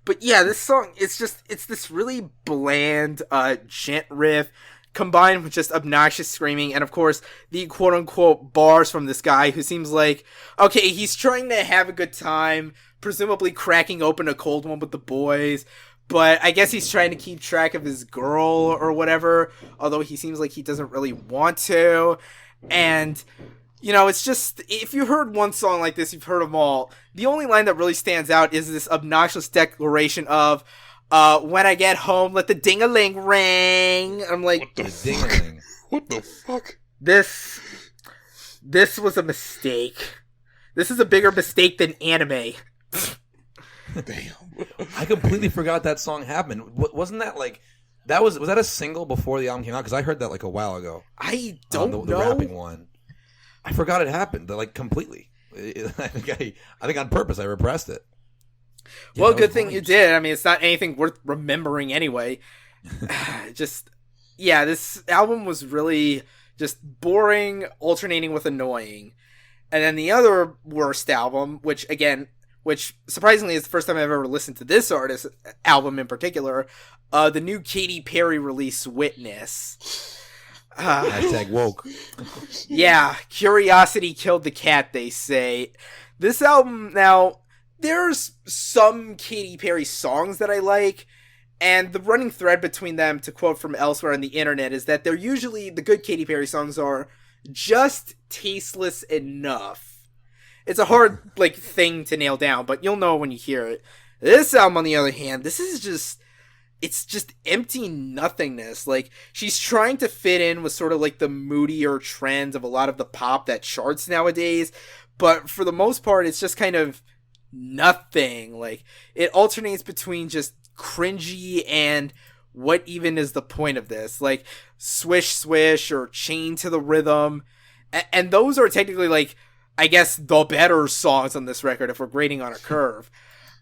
But yeah, this song, it's this really bland, gent riff, combined with just obnoxious screaming, and of course, the quote-unquote bars from this guy who seems like, okay, he's trying to have a good time, presumably cracking open a cold one with the boys, but I guess he's trying to keep track of his girl or whatever, although he seems like he doesn't really want to, and... it's just, if you heard one song like this, you've heard them all. The only line that really stands out is this obnoxious declaration of, when I get home, let the ding-a-ling ring. I'm like, what the fuck? What the fuck? This was a mistake. This is a bigger mistake than anime. Damn. I completely forgot that song happened. Wasn't that like... was that a single before the album came out? Because I heard that like a while ago. I don't know. The rapping one. I forgot it happened, like, completely. I think on purpose I repressed it. Well, good thing you did. I mean, it's not anything worth remembering anyway. This album was really just boring, alternating with annoying. And then the other worst album, which surprisingly is the first time I've ever listened to this artist album in particular, the new Katy Perry release, Witness. Hashtag woke. Yeah, curiosity killed the cat, they say. This album, now, there's some Katy Perry songs that I like, and the running thread between them, to quote from elsewhere on the internet, is that they're usually, the good Katy Perry songs are just tasteless enough. It's a hard, like, thing to nail down, but you'll know when you hear it. This album, on the other hand, this is just... It's just empty nothingness. Like, she's trying to fit in with sort of like the moodier trends of a lot of the pop that charts nowadays, but for the most part, it's just kind of nothing. Like, it alternates between just cringy and what even is the point of this? Like, swish swish or chain to the rhythm, and those are technically like I guess, the better songs on this record if we're grading on a curve.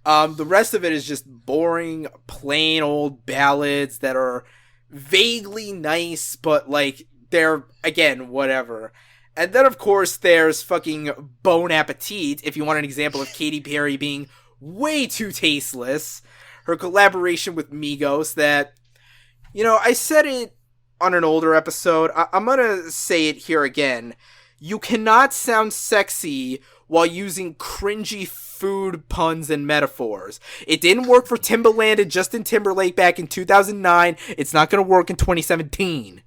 The rest of it is just boring, plain old ballads that are vaguely nice, but, like, they're, again, whatever. And then, of course, there's fucking Bon Appetit, if you want an example of Katy Perry being way too tasteless. Her collaboration with Migos that, you know, I said it on an older episode. I'm gonna say it here again. You cannot sound sexy while using cringy food puns and metaphors. It didn't work for Timbaland and Justin Timberlake back in 2009. It's not gonna work in 2017.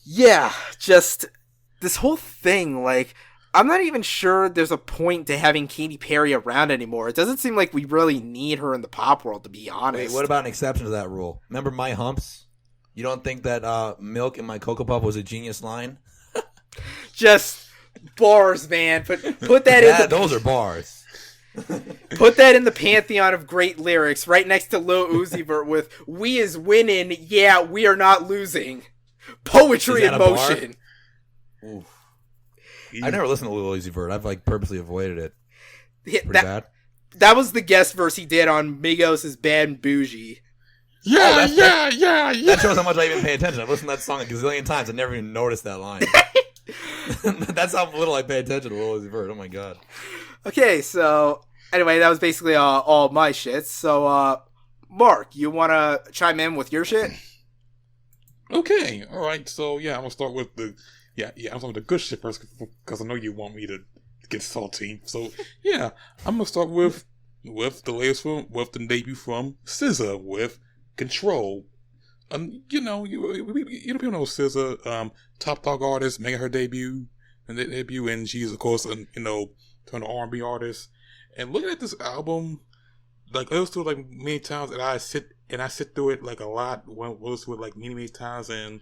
Yeah, just this whole thing, like, I'm not even sure there's a point to having Katy Perry around anymore. It doesn't seem like we really need her in the pop world, to be honest. Wait, what about an exception to that rule? Remember My Humps? You don't think that milk in my Cocoa Puff was a genius line? Just bars, man. Put that in the... Those are bars. Put that in the pantheon of great lyrics, right next to Lil Uzi Vert with "We is winning, yeah, we are not losing." Poetry in motion. I never listened to Lil Uzi Vert. I've like purposely avoided it. Yeah, that was the guest verse he did on Migos' Bad and Bougie. Yeah. That shows how much I even pay attention. I've listened to that song a gazillion times. I never even noticed that line. That's how little I pay attention to Lil Uzi Vert. Oh my god. Okay, so anyway, that was basically all my shit. So, Mark, you want to chime in with your shit? Okay, all right. So yeah, I'm gonna start with the I'm starting with the good shit first because I know you want me to get salty. So yeah, I'm gonna start with the latest from with the debut from SZA with Control. You know people know SZA, top dog artist, making her debut, and she's of course turned R&B artist. And looking at this album, like I listened to it like many times, and I sit through it like a lot. Listen to it like many times, and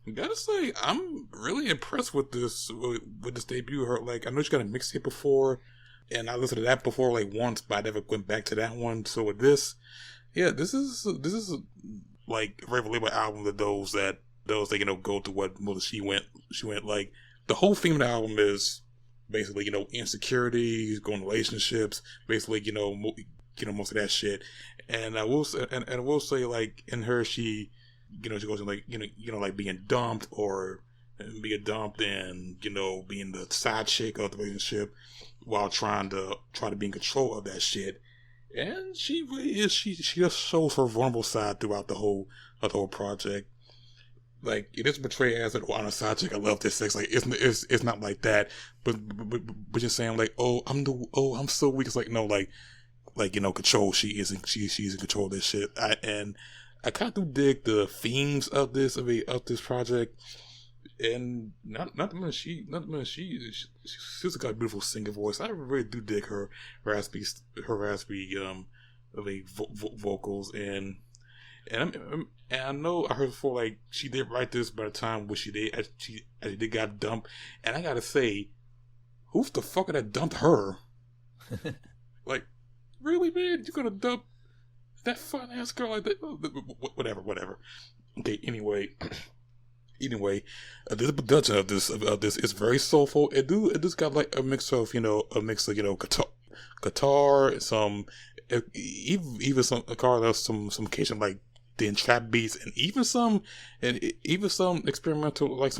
I gotta say I'm really impressed with this debut. Her like I know she got a mixtape before, and I listened to that before like once, but I never went back to that one. So with this, yeah, this is like a very relatable album to those that go to what she went like. The whole theme of the album is basically insecurities, going to relationships, basically most of that shit. And I will say like in her she she goes in like like being dumped and being the side chick of the relationship while trying to be in control of that shit. And she really is. She just shows her vulnerable side throughout the whole project. Like it is portrayed as on a side chick. I love this sex. Like it's not like that. But just saying like I'm so weak. It's like no like control. She's in control of this shit. I kind of do dig the themes of this project. And not the minute she's got a beautiful singing voice. I really do dig her raspy vocals and I know I heard before like she did write this by the time when she did got dumped. And I gotta say, who's the fucker that dumped her? Like, really, man? You're gonna dump that fun ass girl like that? Whatever. Okay, anyway, this production of this is very soulful. It just got like a mix of guitar, some even some occasion like the trap beats, and even some experimental like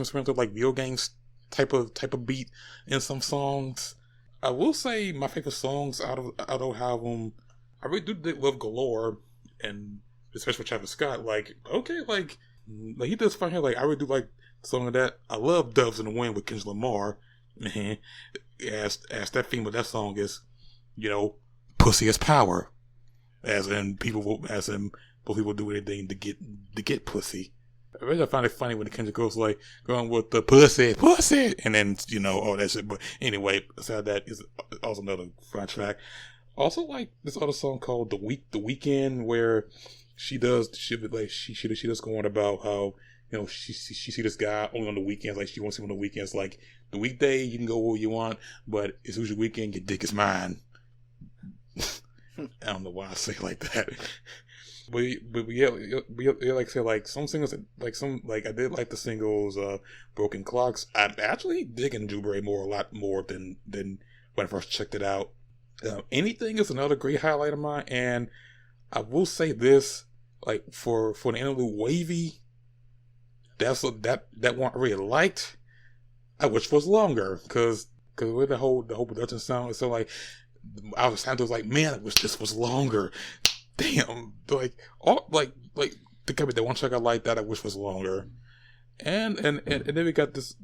video games type of beat in some songs. I will say my favorite songs out of the album, I really do love Galore, and especially with Travis Scott. Like okay, like he does fine here. Like I really do like the song of that. I love Doves in the Wind with Kendrick Lamar. Man, as that theme of that song is, pussy is power. As in people will do anything to get pussy. I find it funny when the Kendrick goes like going with the pussy, and then all that shit. But anyway, aside that is also another fun track. Also like this other song called The Weekend, where she does go on about how she see this guy only on the weekends. Like she wants him on the weekends. Like the weekday you can go where you want, but as soon as your weekend, your dick is mine. I don't know why I say it like that. But yeah, like I said, like some singles, like I did like the singles, Broken Clocks. I'm actually digging Dewberry Moore a lot more than when I first checked it out. Anything is another great highlight of mine, and I will say this, like for the interlude Wavy, that one I really liked. I wish was longer, cause with the whole production sound, so like I was like, man, I wish this was longer. Damn, like the cover, that one track I like that I wish was longer, and then we got this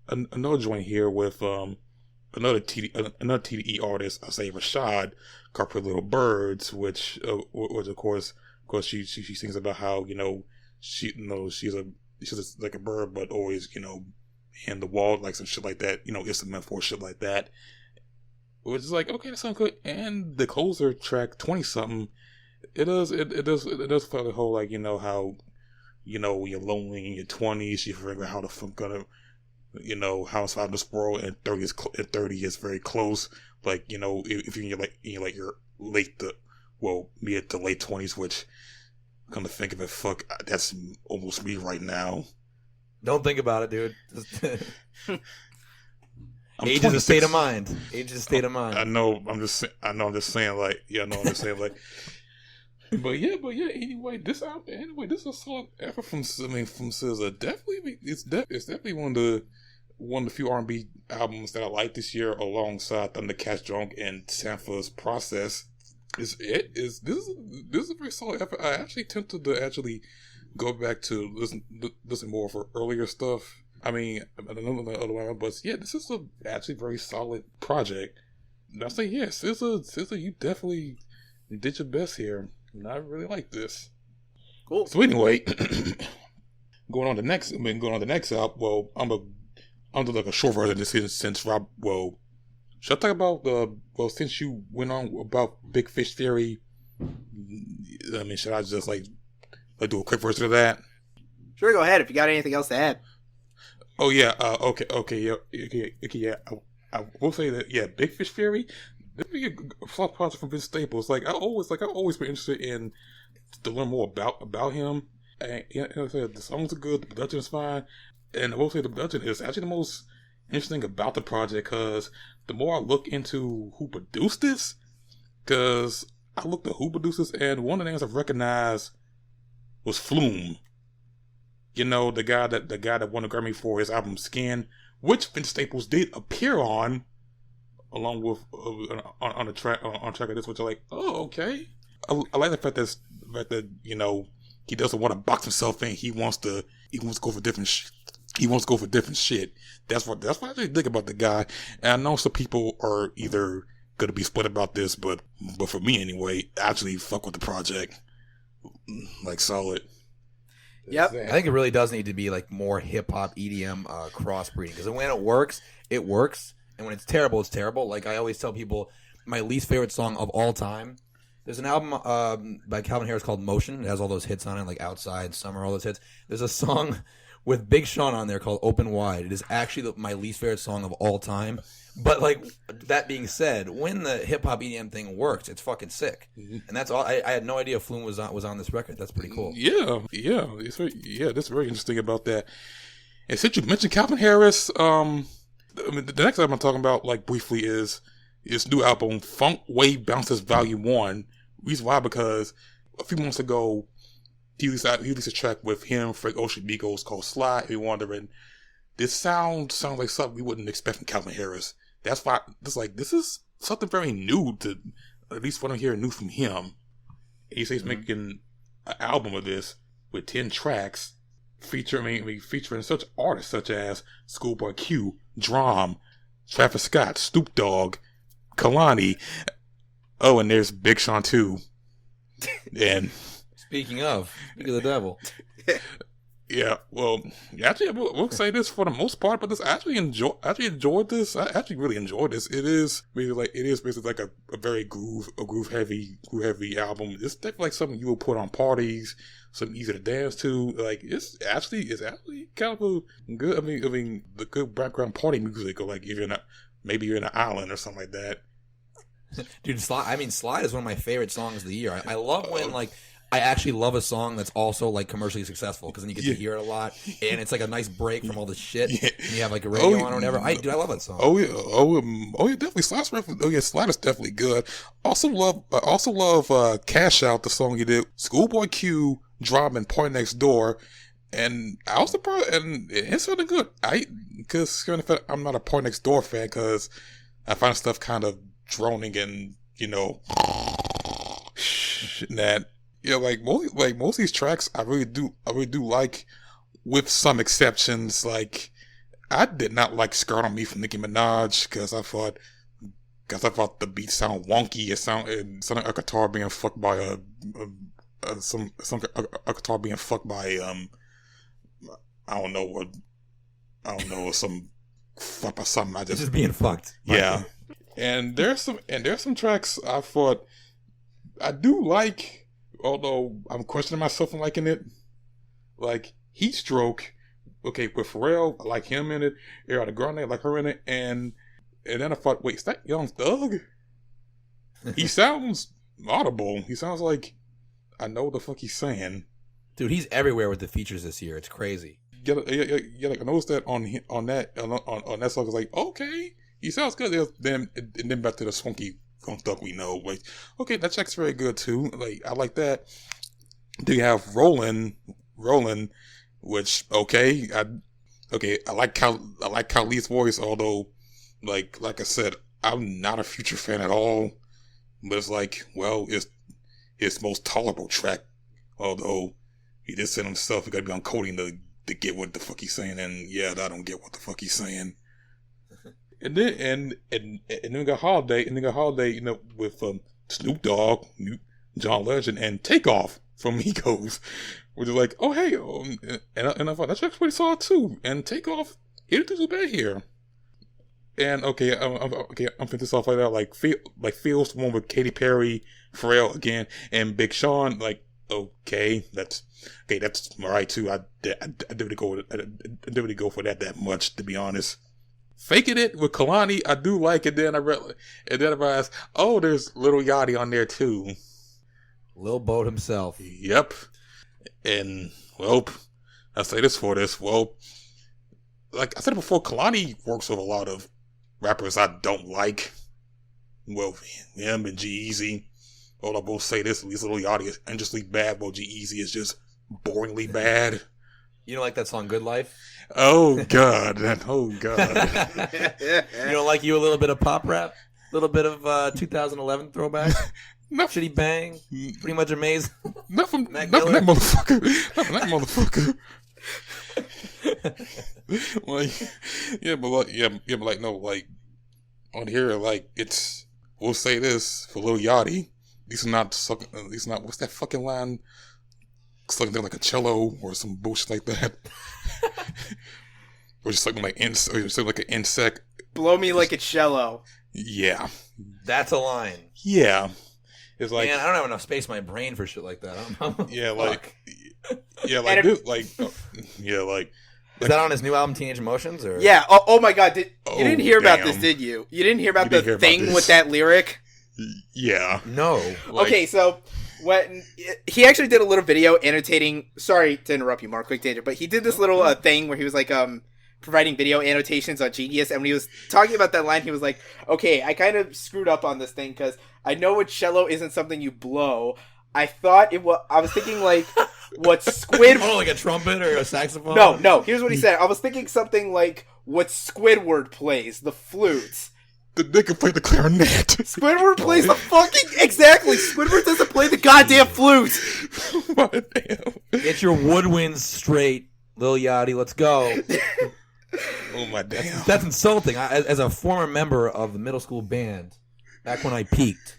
another joint here with another TDE artist, I say Rashad, called Pretty Little Birds, which of course she sings about how she's like a bird, but always in the wall, like some shit like that, it's a metaphor, shit like that. Which is like, okay, that sounds good. And the closer track, 20 something. It does for the whole, like, how, when you're lonely in your 20s, you figure out how the fuck gonna, how it's out in this world, and 30 is very close. Like, if you're in your mid to late 20s, which, come to think of it, fuck, that's almost me right now. Don't think about it, dude. Age is a state of mind. I know. I'm just saying, like, But yeah. Anyway, this is a solid effort from SZA. Definitely, it's definitely one of the few R&B albums that I like this year, alongside Thundercats Drunk and Sampha's Process. This is a very solid effort. I actually tempted to go back to listen more for earlier stuff. I mean, I don't know the other one, but yeah, this is actually very solid project. And I say yes, SZA, you definitely did your best here. And I really like this. Cool. So anyway, going on the next album. Well, I'm do like a short version of this since Rob. Well, should I talk about since you went on about Big Fish Theory? I mean, should I just like do a quick version of that? Sure, go ahead if you got anything else to add. Oh yeah, okay, yeah. I will say that, yeah, Big Fish Theory. This be a flop project from Vince Staples. Like I always been interested in to learn more about him. And like I said, the songs are good, the production is fine, and I will say the production is actually the most interesting about the project, because the more I look into who produced this, because I looked at who produced this, and one of the names I've recognized was Flume. The guy that won a Grammy for his album Skin, which Vince Staples did appear on, along with on a track of this, which I'm like, oh, okay. I like the fact that he doesn't want to box himself in. He wants to go for different shit. That's what I really dig about the guy. And I know some people are either gonna be split about this, but for me anyway, I actually fuck with the project. Like, solid. Yep. I think it really does need to be like more hip hop EDM crossbreeding, because when it works, and when it's terrible, it's terrible. Like I always tell people, my least favorite song of all time. There's an album by Calvin Harris called Motion. It has all those hits on it, like Outside, Summer, all those hits. There's a song with Big Sean on there called Open Wide. It is actually my least favorite song of all time. But like that being said, when the hip hop EDM thing works, it's fucking sick. And that's all. I had no idea Flume was on this record. That's pretty cool. Yeah. That's very interesting about that. And since you mentioned Calvin Harris, the next album I'm talking about, like, briefly, is his new album, Funk Wave Bounces Volume 1. Reason why, because a few months ago, he released a track with him, Frank Ocean, Migos, called Slide. And you're wondering, this sounds like something we wouldn't expect from Calvin Harris. That's why, this is something very new, to at least what I'm hearing new from him. He says he's making an album of this with 10 tracks, featuring such artists such as Schoolboy Q, Drum, Travis Scott, Snoop Dogg, Kalani. Oh, and there's Big Sean too. And Speaking of the devil. Yeah, well, actually, I will say this for the most part, but I actually enjoyed this. I actually really enjoyed this. It is basically like a very groove heavy album. It's definitely like something you will put on parties, something easy to dance to. Like it's actually kind of a good. I mean, the good background party music, or like if you're maybe you're in an island or something like that. Dude, Slide is one of my favorite songs of the year. I love when like I actually love a song that's also like commercially successful because then you get to hear it a lot and it's like a nice break from all the shit. And you have like a radio on or whatever. I love that song. Oh yeah, definitely Slide is definitely good. Also love Cash Out, the song you did. Schoolboy Q dropping Point Next Door, and I was surprised, and it's something good. Because I'm not a Point Next Door fan because I find stuff kind of droning and that. Yeah, like most of these tracks, I really do like, with some exceptions. Like, I did not like "Skirt on Me" from Nicki Minaj because I thought the beat sounded wonky. It sounded like a guitar being fucked by a guitar being fucked by some fuck by something. I just being fucked. Yeah, and there's some tracks I thought I do like. Although I'm questioning myself in liking it, like Heat Stroke, okay, with Pharrell, I like him in it. Ariana Grande, I like her in it, and then I thought, wait, is that Young Thug? He sounds audible. He sounds like I know what the fuck he's saying. Dude, he's everywhere with the features this year. It's crazy. Yeah, like I noticed that on that song. It's like, okay, he sounds good. Then back to the swanky Young Thug we know. Like, okay, that check's very good too. Like, I like that. Do you have Rollin', which I like Khalid's voice, although like I said, I'm not a Future fan at all. But it's like, well, it's his most tolerable track. Although he did say himself, he gotta be on coding to get what the fuck he's saying, and yeah, I don't get what the fuck he's saying. And then we got Holiday, with Snoop Dogg, John Legend, and Takeoff from Migos, which is like, oh hey, and I thought that track's pretty solid too. And Takeoff, he didn't do too bad here. And I'm finna this off like that, like Feels, the one with Katy Perry, Pharrell again, and Big Sean. Like, that's alright too. I didn't really go for that much, to be honest. Faking It with Kalani, I do like it. Then I realized, oh, there's Lil Yachty on there too. Lil Boat himself. Yep. And, well, I say this for this. Well, like I said before, Kalani works with a lot of rappers I don't like. Well, him and G-Eazy. Well, I both say this, at least Lil Yachty is endlessly bad, while G-Eazy is just boringly bad. You don't like that song, Good Life? Oh, God. Oh, God. You don't like You a little bit of pop rap? A little bit of 2011 throwback? Shitty Bang? Pretty much amazing? Not from that motherfucker. Not from that motherfucker. Like, on here, like, we'll say this for Lil Yachty. These are not, what's that fucking line? Something like a cello or some bullshit like that. Or just something like an insect. Blow me like a cello. Yeah. That's a line. Yeah. It's like, man, I don't have enough space in my brain for shit like that. Is that on his new album, Teenage Emotions? Or? Yeah. Oh my God. You didn't hear about this, did you? You didn't hear about the thing with that lyric? Yeah. No. Okay, so when he actually did a little video annotating. Sorry to interrupt you, Mark. Quick tangent, but he did this little thing where he was like providing video annotations on Genius, and when he was talking about that line, he was like, "Okay, I kind of screwed up on this thing because I know a cello isn't something you blow. I thought it was. I was thinking like what Squid. Oh, like a trumpet or a saxophone? No. Here's what he said. I was thinking something like what Squidward plays, the flute." The nigga play the clarinet. Squidward plays the fucking... Exactly. Squidward doesn't play the goddamn flute. What damn? Get your woodwinds straight, Lil Yachty. Let's go. Oh, my damn. That's insulting. As a former member of the middle school band, back when I peaked,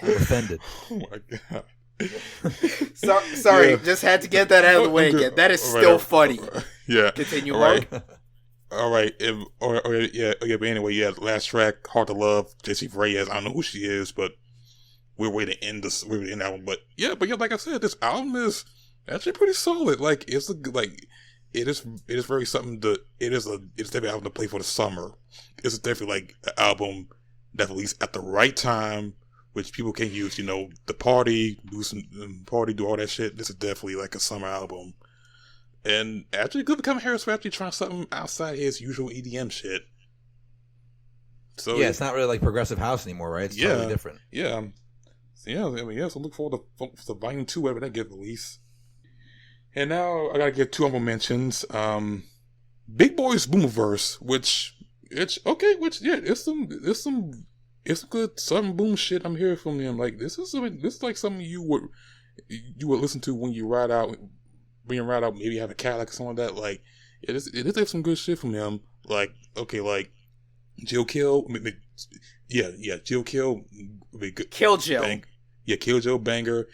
I'm offended. Oh, my God. Sorry, yeah. Just had to get that out of the way again. That is still funny. Yeah. Continue, Mark. All right, but anyway, last track, Hard to Love, Jessie Reyes. I don't know who she is, but we're waiting to end this. We're waiting to end the album, but like I said, this album is actually pretty solid. Like it is very something to. It's definitely an album to play for the summer. It's definitely like an album that released at the right time, which people can use. You know, the party, do all that shit. This is definitely like a summer album. And actually, good for Calvin Harris for actually trying something outside his usual EDM shit. So yeah, it's not really like progressive house anymore, right? It's totally different. Yeah. So look forward to Volume 2, whatever that gets released. And now I gotta give 2 honorable mentions. Big Boy's Boomiverse, which it's some good Southern boom shit I'm hearing from him. Like this is like something you would listen to when you ride out, maybe have a Cadillac or something like that. Like it is like some good shit from him. Like Jill Kill, Jill Kill, Kill Jill. Kill Jill banger.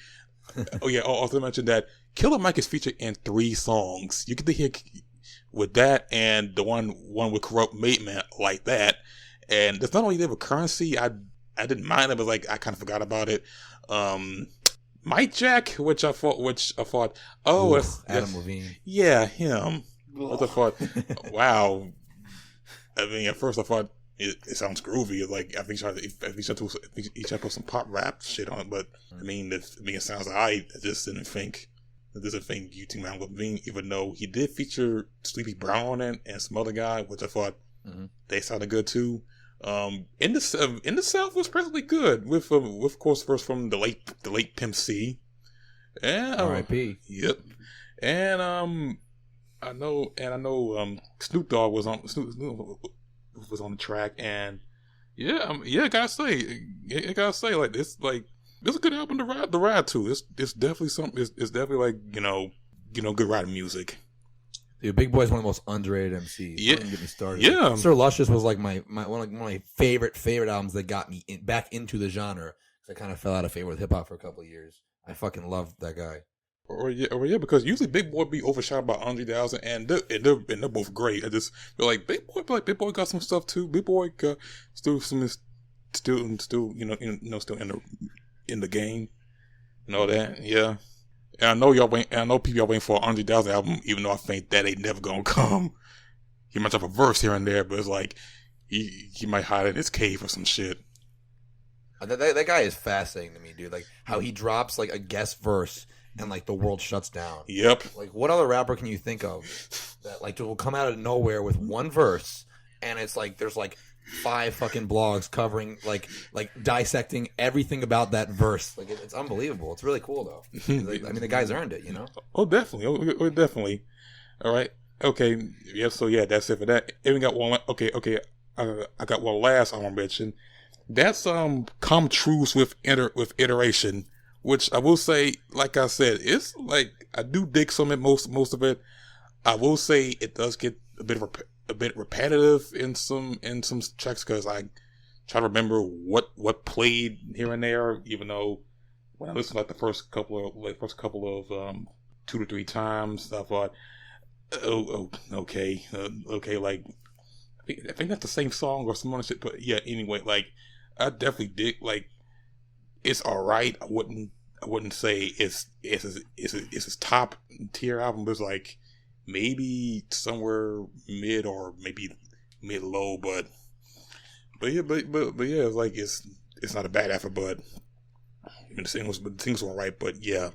I'll also mention that Killer Mike is featured in 3 songs. You get to hear with that and the one with Corrupt Mateman like that. And it's not only there with Currency, I didn't mind it, but like I kind of forgot about it. Mike Jack, which I thought, Adam Levine. Yeah, him. What the fuck? Wow. I mean, at first I thought it sounds groovy. Like I think he tried to put some pop rap shit on it, but I mean, it sounds alright. I just didn't think you think Adam Levine, even though he did feature Sleepy Brown on it and some other guy, which I thought they sounded good too. In the South was presently good with of course first from the late Pimp C. And R.I.P. Yep. And I know Snoop Dogg was on the track, and I gotta say like this is a good album to ride to. It's definitely something. It's definitely like good riding music. Dude, Big Boy's one of the most underrated MCs. Yeah, don't get me started. Yeah, Sir Luscious was like one of my favorite albums that got me back into the genre. Because I kind of fell out of favor with hip hop for a couple of years. I fucking loved that guy. Because usually Big Boy be overshadowed by Andre 3000, and they're both great. I just feel like Big Boy got some stuff too. Big Boy got still in the game and all that. Yeah. And I know people are waiting for an Andre 3000 album, even though I think that ain't never gonna come. He might drop a verse here and there, but it's like he might hide in his cave or some shit. That guy is fascinating to me, dude. Like how he drops like a guest verse and like the world shuts down. Yep. Like what other rapper can you think of that like will come out of nowhere with one verse and it's like there's like 5 fucking blogs covering like dissecting everything about that verse. Like it's unbelievable. It's really cool though. Like, I mean the guy's earned it, you know? Oh definitely. Oh definitely. All right. Okay. Yeah, so yeah, that's it for that. And we got one okay. I got one last I want to mention. That's Come Truce with Iteration, which I will say, like I said, it's like I do dig some of it, most of it. I will say it does get a bit repetitive in some tracks because I try to remember what played here and there. Even though when I listened to like the first couple of 2 to 3 times, I thought, okay, like I think that's the same song or some other shit. But yeah, anyway, like I definitely dig. Like it's all right. I wouldn't say it's his top tier album, but it's like maybe somewhere mid or maybe mid low, but yeah, it's like it's not a bad effort, but the singles were right, but yeah.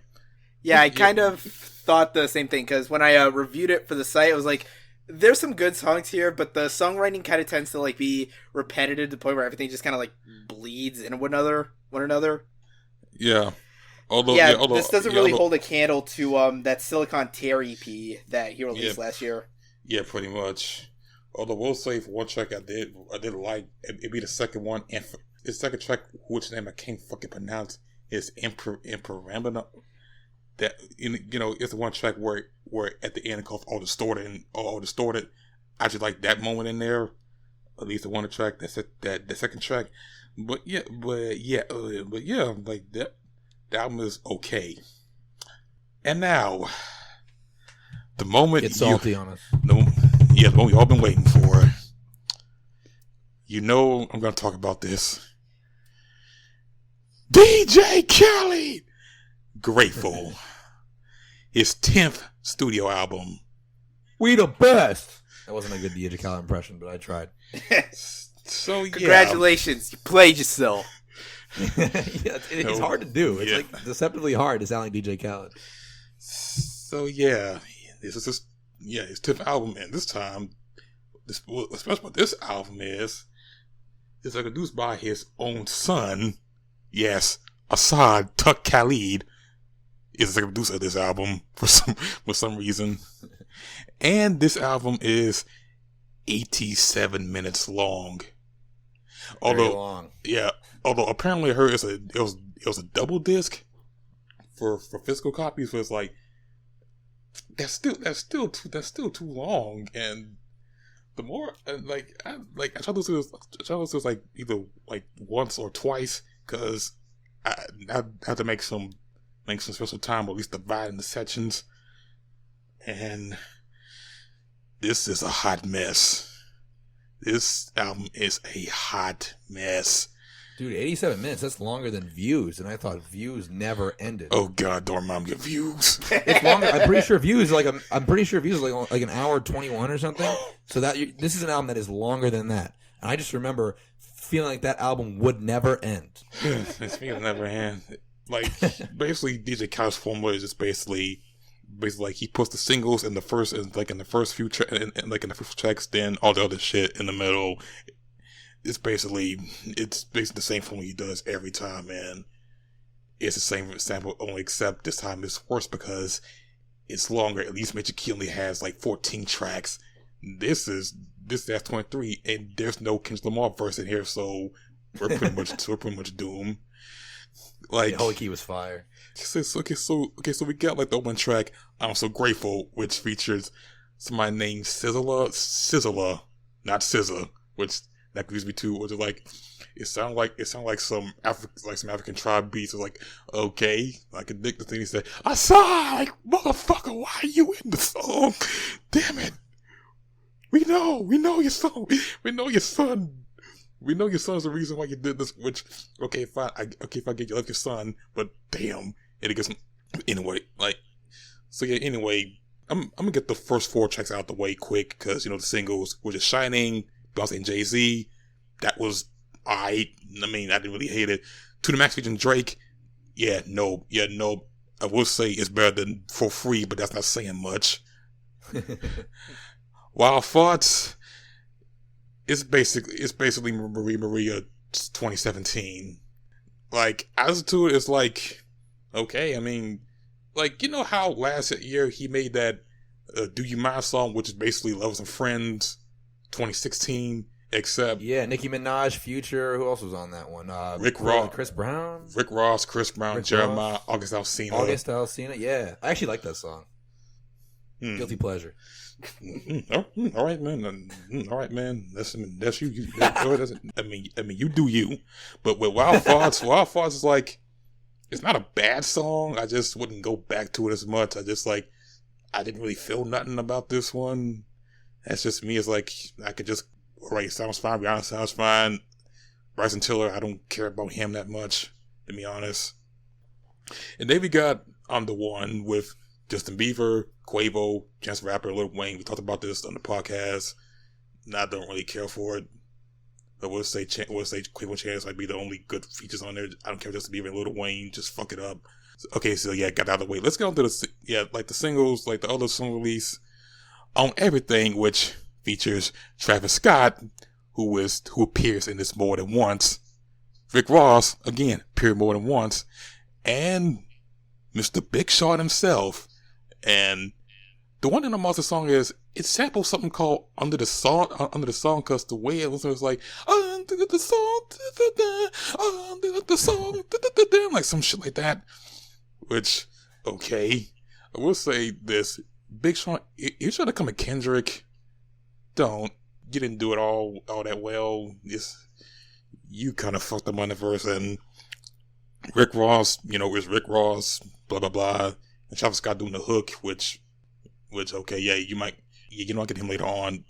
Yeah, I kind of thought the same thing because when I reviewed it for the site, I was like, there's some good songs here, but the songwriting kind of tends to like be repetitive to the point where everything just kind of like bleeds in one another. Yeah. This doesn't really hold a candle to that Silicon Tear EP that he released last year. Yeah, pretty much. Although we'll say for one track I did like it'd be the second one, and the second track, which name I can't fucking pronounce, is Imperamina. That it's the one track where at the end it calls all distorted. I just like that moment in there. At least the one track that second track. But yeah, like that. The album is okay. And now, the moment get salty on us. The moment we all been waiting for. I'm going to talk about this. DJ Khaled, Grateful, his 10th studio album. We the best. That wasn't a good DJ Khaled impression, but I tried. So yeah, Congratulations, you played yourself. Yeah, it's hard to do. It's like deceptively hard to sound like DJ Khaled. So yeah, this is just his 10th album, and this time, what's special about this album is it's produced by his own son. Yes, Assad Tuck Khaled is the producer of this album for some reason, and this album is 87 minutes long. Although apparently I heard it was a double disc for physical copies, so it's like that's still too long. And the more I try to listen to this like either like once or twice, because I have to make some special time, or at least dividing the sections. And this is a hot mess. This album is a hot mess. Dude, 87 minutes, that's longer than Views, and I thought Views never ended. Oh God, don't remind me of Views. It's longer. I'm pretty sure Views is like an hour 21 or something. So this is an album that is longer than that. And I just remember feeling like that album would never end. It's never end. Like basically DJ Khaled's formula is just basically like he puts the singles in the first few tracks, then all the other shit in the middle. It's basically the same formula he does every time, and it's the same sample, only except this time it's worse because it's longer. At least Major Key only has like 14 tracks. This has 23, and there's no Kendrick Lamar verse in here, so we're pretty much doomed. Like Holy Key was fire. So we got like the opening track, I'm So Grateful, which features somebody named Sizzler, not SZA, which that confused me too. Which is like, it sounded like some African tribe beats. It's like, okay, I can dig the thing he said. I saw, like, motherfucker, why are you in the song? Damn it. We know your song. We know your son. We know your son's the reason why you did this. Which, okay, fine. If I get you, like your son, but damn, it gets anyway. Like, so yeah. Anyway, I'm gonna get the first 4 tracks out the way quick because the singles were just Shining, Beyonce and Jay-Z. That was alright. I mean, I didn't really hate it. To the Max featuring Drake. Yeah, no. I will say it's better than For Free, but that's not saying much. Wild Thoughts. It's basically Maria 2017. Like, as to it, it's like, okay, I mean, like, how last year he made that Do You Mind song, which is basically Lovers and Friends 2016, except... Yeah, Nicki Minaj, Future, who else was on that one? Rick Ross, Chris Brown, Jeremiah, August Alsina. Yeah. I actually like that song. Guilty pleasure. All right, man. That's you. I mean, you do you. But with Wild Thoughts is like, it's not a bad song. I just wouldn't go back to it as much. I didn't really feel nothing about this one. That's just me. It's like, I could just, alright, sounds fine. Rihanna sounds fine. Bryson Tiller, I don't care about him that much, to be honest. And then we got On The One with Justin Bieber, Quavo, Chance the Rapper, Lil Wayne. We talked about this on the podcast. I don't really care for it. I would say Quavo and Chance might be the only good features on there. I don't care if Justin Bieber and Lil Wayne. Just fuck it up. Okay, so yeah, got out of the way. Let's get on to the singles, like the other song release on Everything, which features Travis Scott, who appears in this more than once. Rick Ross, again, appeared more than once. And Mr. Big Sean himself. And the one thing about the song is it samples something called Under the Song, because the way it was like, under the song, like some shit like that. Which, okay, I will say this. Big Sean, you trying to come at Kendrick, you didn't do it all that well. You kind of fucked up on the verse. And Rick Ross, is Rick Ross, blah, blah, blah. And Travis Scott doing the hook, which, okay, yeah, you're not get him later on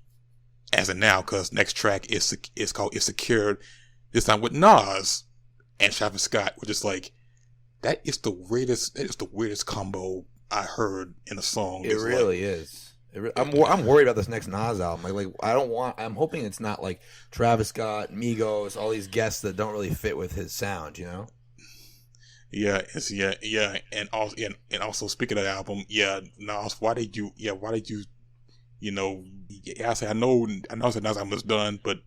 as of now, because next track is called It's Secured, this time with Nas and Travis Scott, which is like, that is the weirdest combo I heard in a song. It really is. I'm worried about this next Nas album. Like I'm hoping it's not like Travis Scott, Migos, all these guests that don't really fit with his sound. You know? Yeah, and also speaking of the album, Nas, why did you, I say I know Nas album was done, but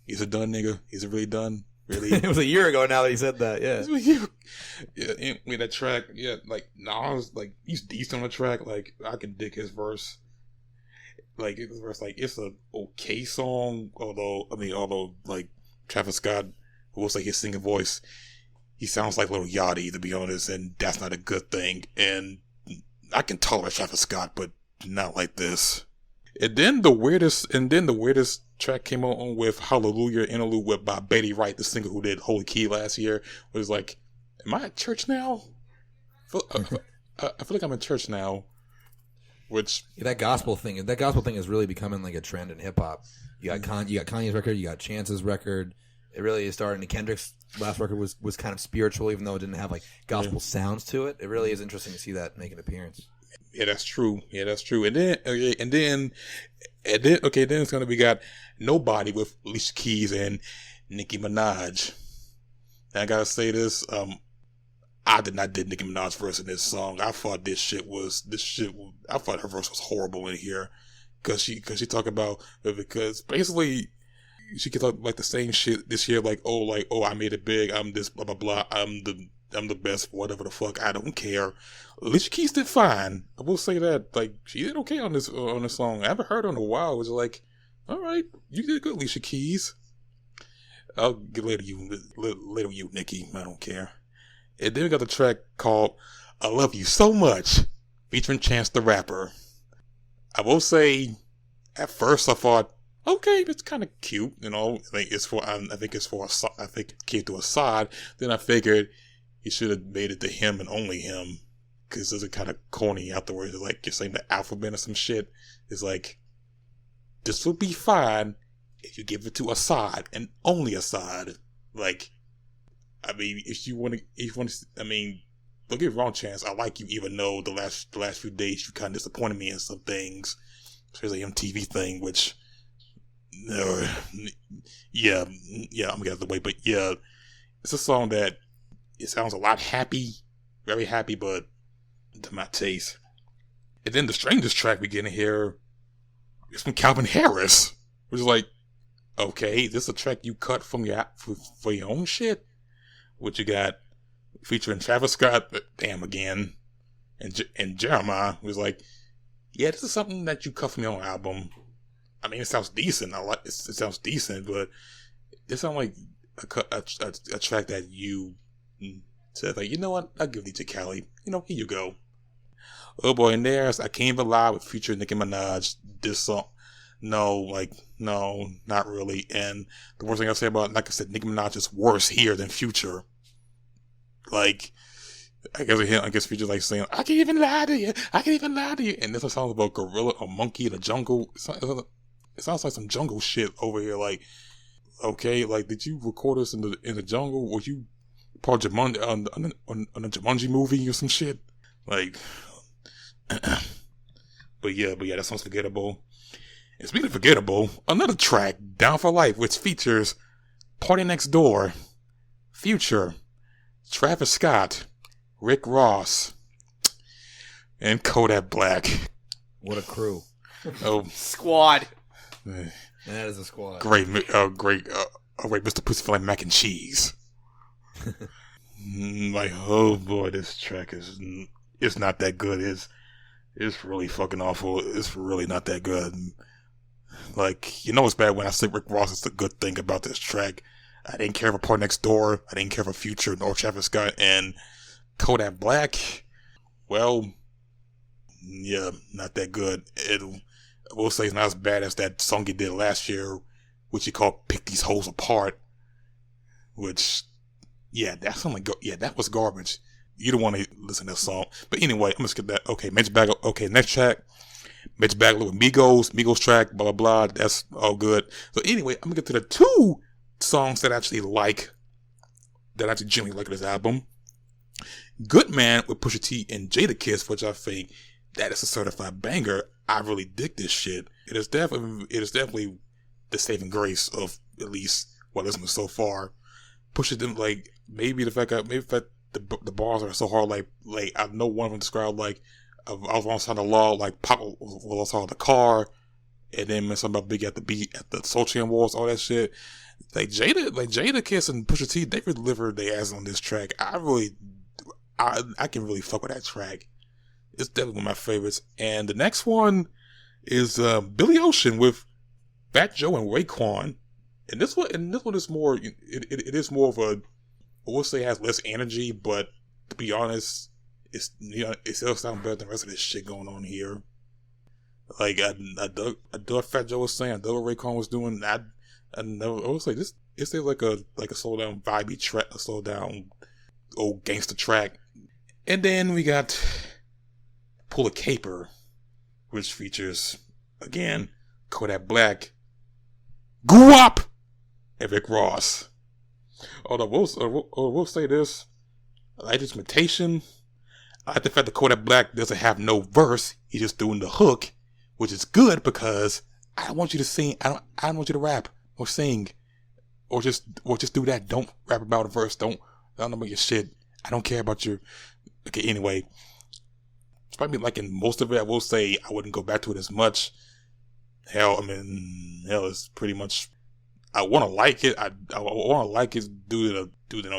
is it done, nigga? Is it really done? Really? It was a year ago now that he said that. Yeah. Yeah, with that track, like Nas, like he's decent on the track. Like I can dig his verse. Like his verse, like it's a okay song. Although like Travis Scott, who will say his singing voice, he sounds like Lil Yachty, to be honest, and that's not a good thing. And I can tolerate Travis Scott, but not like this. And then the weirdest track came on with Hallelujah Interlude by Betty Wright, the singer who did Holy Key last year. Was like, am I at church now? I feel like I'm at church now. Which that gospel thing is really becoming like a trend in hip hop. You got Kanye's record, you got Chance's record. It really is starting. Kendrick's last record was kind of spiritual, even though it didn't have like gospel sounds to it. It really is interesting to see that make an appearance. Yeah, that's true. And then it's gonna be got Nobody with Alicia Keys and Nicki Minaj. And I gotta say this, I did not dig Nicki Minaj's verse in this song. I thought I thought her verse was horrible in here, cause she talked about, because basically she could talk like the same shit this year, like I made it big, I'm this blah blah blah, I'm the best, whatever the fuck, I don't care. Alicia Keys did fine. I will say that. Like, she did okay on this song. I haven't heard her in a while. It was like, all right, you did good, Alicia Keys. I'll get later you, Nicki. I don't care. And then we got the track called "I Love You So Much," featuring Chance the Rapper. I will say, at first I thought, okay, it's kind of cute, you know. I think it came to a side. Then I figured he should have made it to him and only him, because it's kind of corny afterwards. It's like you're saying the alphabet or some shit. It's like, this will be fine if you give it to Assad and only Assad. Like, I mean, if you want to, I mean, don't get me wrong, Chance. I like you, even though the last few days you kind of disappointed me in some things, especially the MTV thing, which, I'm gonna get out of the way. But yeah, it's a song that it sounds a lot happy, very happy, but to my taste. And then the strangest track we get in here is from Calvin Harris, which is like, okay, this is a track you cut from for your own shit. What you got featuring Travis Scott, damn again, and Jeremiah was like, yeah, this is something that you cut from your own album. I mean, it sounds decent. It sounds decent, but it sounds like a track that you said, like, you know what? I'll give DJ Khaled. You know, here you go. Oh boy, and there's I Can't Even Lie with featuring Nicki Minaj. This song, no, not really. And the worst thing I'll say about, like I said, Nicki Minaj is worse here than Future. Like, I guess Future's like saying, I can't even lie to you. And this sounds about gorilla, a monkey in the jungle. It sounds like some jungle shit over here. Like, okay, like, did you record this in the jungle? Were you part of Jumanji on a Jumanji movie or some shit? Like, but yeah, that sounds forgettable. And speaking of forgettable, another track, Down for Life, which features Party Next Door, Future, Travis Scott, Rick Ross, and Kodak Black. What a crew! Oh, squad. That is a squad. Great, Mr. Pussy feel like mac and cheese. Like, oh boy, this track it's not that good. It's really fucking awful. It's really not that good. Like, you know it's bad when I say Rick Ross is the good thing about this track. I didn't care for Part Next Door. I didn't care for Future nor Travis Scott. And Kodak Black, well, yeah, not that good. I will say it's not as bad as that song he did last year, which he called Pick These Hoes Apart. Which, yeah, that was garbage. You don't want to listen to that song. But anyway, I'm going to skip that. Okay, Mitch Bagley. Okay, next track. Mitch Bagley with Migos track, blah, blah, blah. That's all good. So anyway, I'm going to get to the two songs that I actually like, that I actually genuinely like of this album. Good Man with Pusha T and Jadakiss, which I think that is a certified banger. I really dig this shit. It is definitely the saving grace of at least what listening so far. Pushes them like maybe the fact the bars are so hard. Like I know one of them described like I was on side of the law like Papa was on the car, and then something about Big at the beat at the Soul Train Wars, all that shit. Like Jada Kiss and Pusha T, they delivered their ass on this track. I can really fuck with that track. It's definitely one of my favorites. And the next one is Billy Ocean with Fat Joe and Raekwon. And this one is more. It is more of a. I will say it has less energy, but to be honest, it still sounds better than the rest of this shit going on here. Like I dug what Fat Joe was saying. I dug what Raekwon was doing. I was like this. It's like a slow down vibey track, a slow down old gangster track. And then we got Pull a Caper, which features, again, Kodak Black, Guap, and Rick Ross. Although we'll say this, I like the instrumentation. I like the fact that Kodak Black doesn't have no verse. He's just doing the hook, which is good because I don't want you to sing. I don't want you to rap or sing or just do that. Don't rap about a verse. I don't know about your shit. I don't care about your. Okay, anyway. Probably like in most of it, I will say I wouldn't go back to it as much. Hell, it's pretty much. I want to like it. I want to like it due to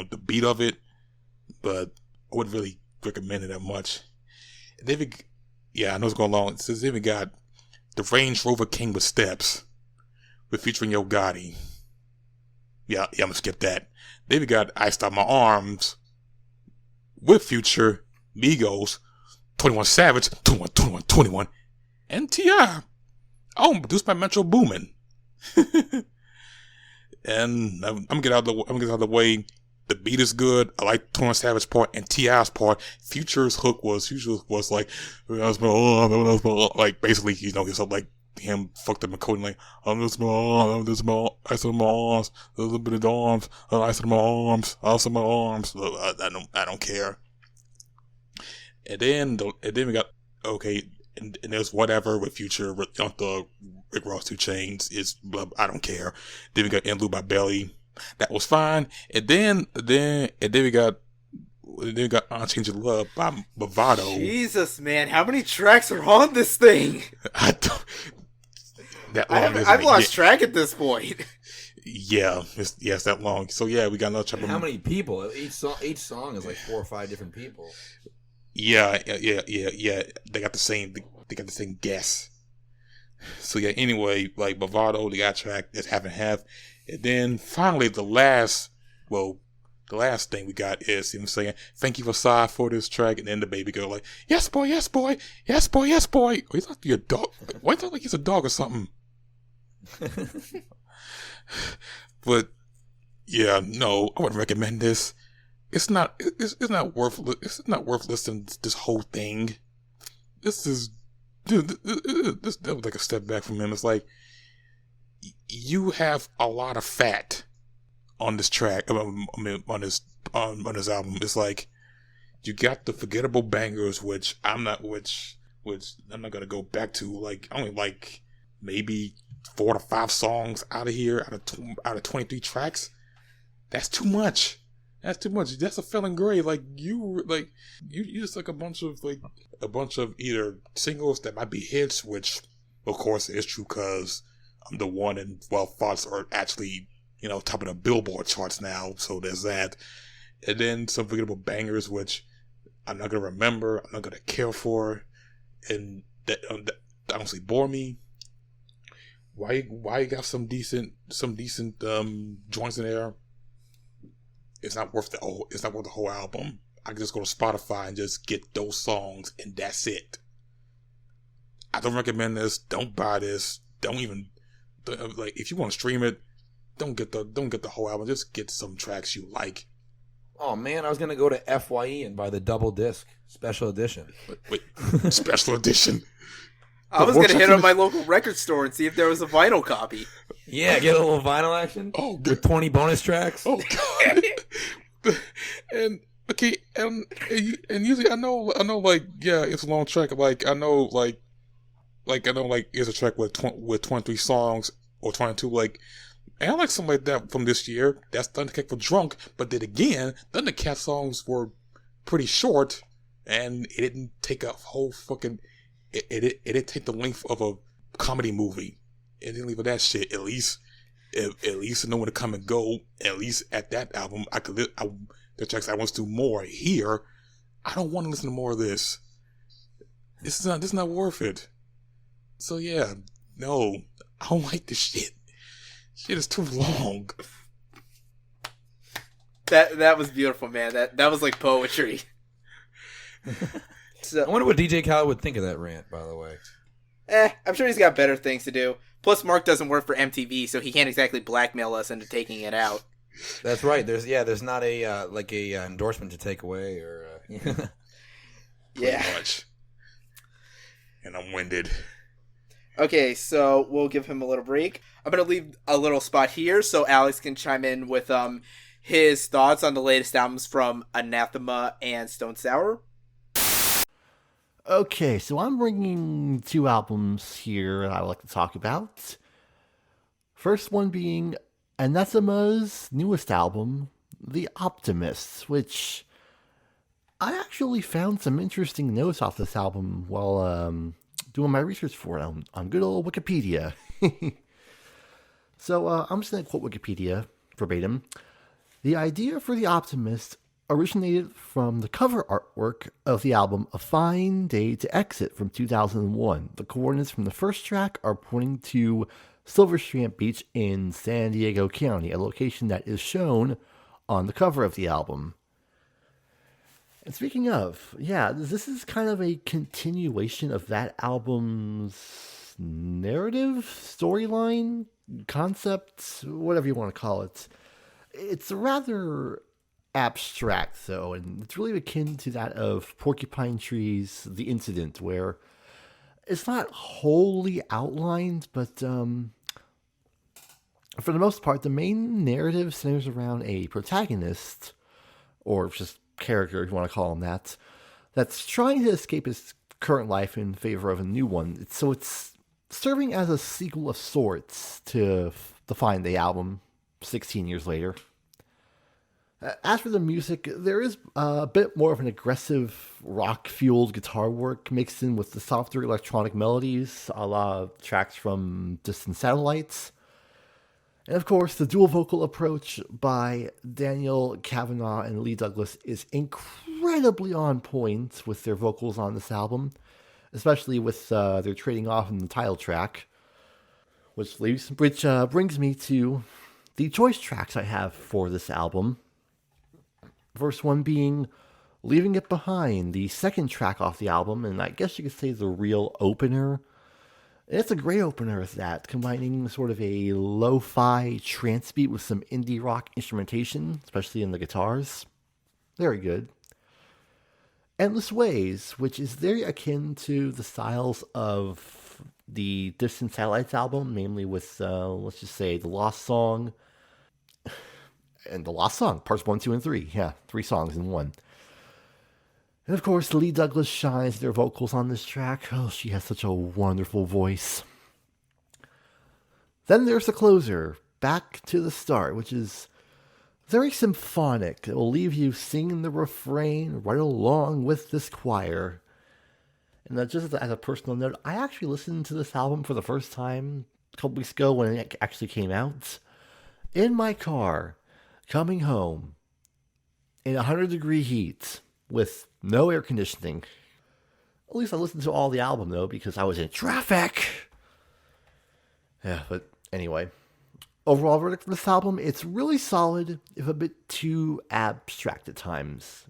the beat of it, but I wouldn't really recommend it that much. I know it's going long. It says they even got the Range Rover King with Steps, with featuring Yo Gotti. Yeah, I'm gonna skip that. They even got Iced Out My Arms with Future, Migos, 21 Savage, 21, and T.I. Oh, produced by Metro Boomin. And I'm gonna get out of the way. The beat is good. I like 21 Savage part and T.I.'s part. Future's hook was like, like basically, he's like him fucked up and coding like, I'm just my ice on my arms, a little bit of arms, ice on my arms, ice on my arms. I don't care. And then we got and there's Whatever with Future, Young Thug, Rick Ross, 2 Chainz. I don't care. Then we got In Lieu by Belly. That was fine. And then we got Unchanged Love by Bravado. Jesus, man, how many tracks are on this thing? I've lost track at this point. Yeah, it's that long. So yeah, we got another track. How many people? Each song is like 4 or 5 different people. Yeah. They got the same guess. So yeah, anyway, like Bravado, they got a track that's half and half. And then finally the last thing we got is him saying, thank you for Psy for this track, and then the baby girl like, yes boy, yes boy, yes boy, yes boy. Oh, he's like a dog. Why is it like he's a dog or something? But yeah, no, I wouldn't recommend this. It's not worth listening to this whole thing. This was like a step back from him. It's like, you have a lot of fat on this track. On this album. It's like, you got the forgettable bangers, which I'm not gonna go back to. Like, only like maybe 4 to 5 songs out of here out of 23 tracks. That's too much. That's a failing grade. Like you just like a bunch of either singles that might be hits, which of course is true because I'm the one, and thoughts are actually top of the Billboard charts now. So there's that, and then some forgettable bangers which I'm not gonna remember, I'm not gonna care for, and that honestly bore me. Why you got some decent joints in there? It's not worth the whole album. I can just go to Spotify and just get those songs, and that's it. I don't recommend this. Don't buy this. Don't even like. If you want to stream it, don't get the whole album. Just get some tracks you like. Oh man, I was gonna go to FYE and buy the double disc special edition. Wait, special edition. I was gonna hit up my local record store and see if there was a vinyl copy. Yeah, get a little vinyl action. Oh, with 20 bonus tracks. Oh god. And Okay, and usually I know, like, yeah, it's a long track. Like, I know, it's a track with 23 songs or 22. Like, and I like something like that from this year. That's Thundercat for Drunk. But then again, Thundercat songs were pretty short, and it didn't take a whole fucking. It didn't take the length of a comedy movie. It didn't leave with that shit. At least know when to come and go. At least at that album, the tracks I want to do more. Here, I don't want to listen to more of this. This is not worth it. So yeah, no, I don't like this shit. Shit is too long. That was beautiful, man. That was like poetry. I wonder what DJ Khaled would think of that rant, by the way. I'm sure he's got better things to do. Plus, Mark doesn't work for MTV, so he can't exactly blackmail us into taking it out. That's right. There's not a endorsement to take away or. Yeah. Much. And I'm winded. Okay, so we'll give him a little break. I'm gonna leave a little spot here so Alex can chime in with his thoughts on the latest albums from Anathema and Stone Sour. Okay, so I'm bringing two albums here I would like to talk about. First one being Anathema's newest album, The Optimists, which I actually found some interesting notes off this album while doing my research for it on good old Wikipedia. So I'm just going to quote Wikipedia verbatim. The idea for The Optimist originated from the cover artwork of the album A Fine Day to Exit from 2001. The coordinates from the first track are pointing to Silver Strand Beach in San Diego County, a location that is shown on the cover of the album. And speaking of, yeah, this is kind of a continuation of that album's narrative, storyline, concept, whatever you want to call it. It's rather abstract, though, and it's really akin to that of Porcupine Tree's The Incident, where it's not wholly outlined, but for the most part, the main narrative centers around a protagonist, or just character, if you want to call him that, that's trying to escape his current life in favor of a new one. So it's serving as a sequel of sorts to the Fine Day album 16 years later. As for the music, there is a bit more of an aggressive rock-fueled guitar work mixed in with the softer electronic melodies, a lot of tracks from Distant Satellites. And of course, the dual vocal approach by Daniel Kavanagh and Lee Douglas is incredibly on point with their vocals on this album, especially with their trading off in the title track, which brings me to the choice tracks I have for this album. First one being Leaving It Behind, the second track off the album, and I guess you could say the real opener. It's a great opener at that, combining sort of a lo-fi trance beat with some indie rock instrumentation, especially in the guitars. Very good. Endless Ways, which is very akin to the styles of the Distant Satellites album, namely with, let's just say, The Lost Song, and The Lost Song, parts 1, 2, and 3. Yeah, 3 songs in one. And of course, Lee Douglas shines their vocals on this track. Oh, she has such a wonderful voice. Then there's the closer, Back to the Start, which is very symphonic. It will leave you singing the refrain right along with this choir. And just as a personal note, I actually listened to this album for the first time a couple weeks ago when it actually came out. In my car, coming home, in 100-degree heat, with no air conditioning. At least I listened to all the album, though, because I was in traffic. Yeah, but anyway. Overall verdict for this album, it's really solid, if a bit too abstract at times.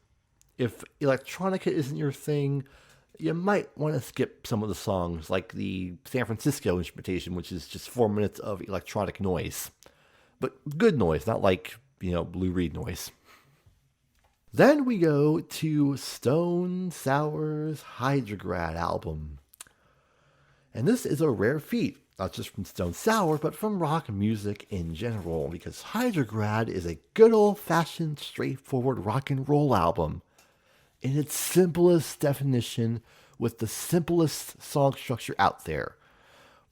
If electronica isn't your thing, you might want to skip some of the songs, like the San Francisco instrumentation, which is just 4 minutes of electronic noise. But good noise, not like, Lou Reed noise. Then we go to Stone Sour's Hydrograd album. And this is a rare feat, not just from Stone Sour, but from rock music in general, because Hydrograd is a good old-fashioned, straightforward rock and roll album. In its simplest definition, with the simplest song structure out there.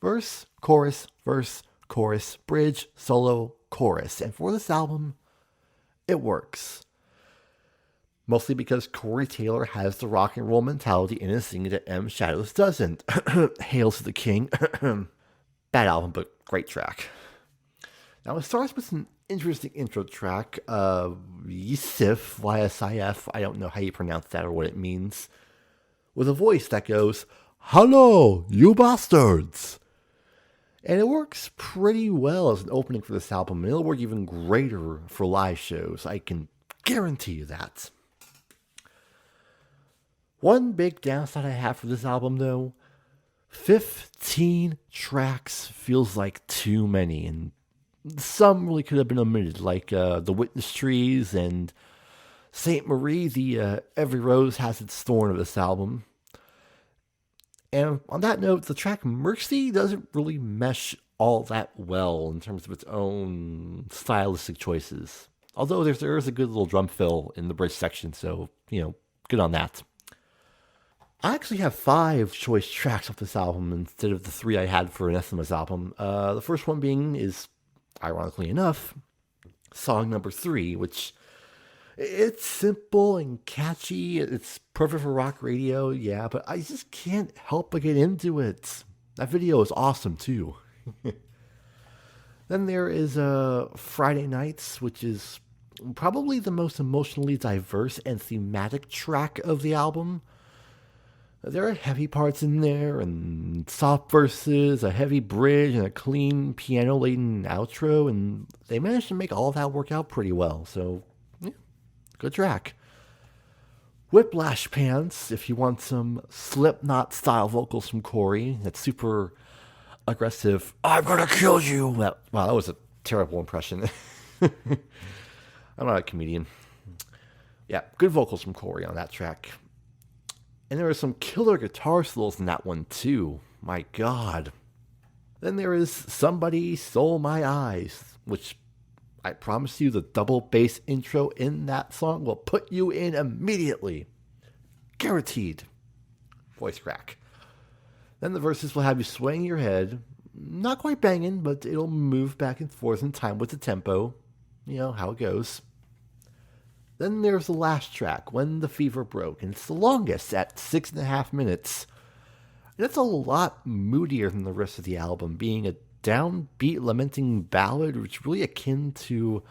Verse, chorus, bridge, solo, chorus. And for this album, it works. Mostly because Corey Taylor has the rock and roll mentality in his singing that M. Shadows doesn't. Hail to the king. Bad album, but great track. Now it starts with an interesting intro track. Yisif, Y-S-I-F, I don't know how you pronounce that or what it means. With a voice that goes, "Hello, you bastards!" And it works pretty well as an opening for this album, and it'll work even greater for live shows. I can guarantee you that. One big downside I have for this album, though, 15 tracks feels like too many, and some really could have been omitted, like The Witness Trees and Saint Marie, the Every Rose Has Its Thorn of this album. And on that note, the track Mercy doesn't really mesh all that well in terms of its own stylistic choices. Although there is a good little drum fill in the bridge section, so, good on that. I actually have 5 choice tracks off this album instead of the 3 I had for an Estima's album. The first one is, ironically enough, song number 3, which it's simple and catchy. It's perfect for rock radio, yeah, but I just can't help but get into it. That video is awesome, too. Then there is Friday Nights, which is probably the most emotionally diverse and thematic track of the album. There are heavy parts in there, and soft verses, a heavy bridge, and a clean piano-laden outro, and they managed to make all of that work out pretty well, so, yeah, good track. Whiplash Pants, if you want some Slipknot-style vocals from Corey, that's super aggressive, "I'm gonna kill you!" Wow, that was a terrible impression. I'm not a comedian. Yeah, good vocals from Corey on that track. And there are some killer guitar solos in that one, too. My God. Then there is Somebody Stole My Eyes, which I promise you the double bass intro in that song will put you in immediately. Guaranteed. Voice crack. Then the verses will have you swaying your head. Not quite banging, but it'll move back and forth in time with the tempo. You know how it goes. Then there's the last track, When the Fever Broke, and it's the longest at 6.5 minutes. And it's a lot moodier than the rest of the album, being a downbeat, lamenting ballad, which is really akin to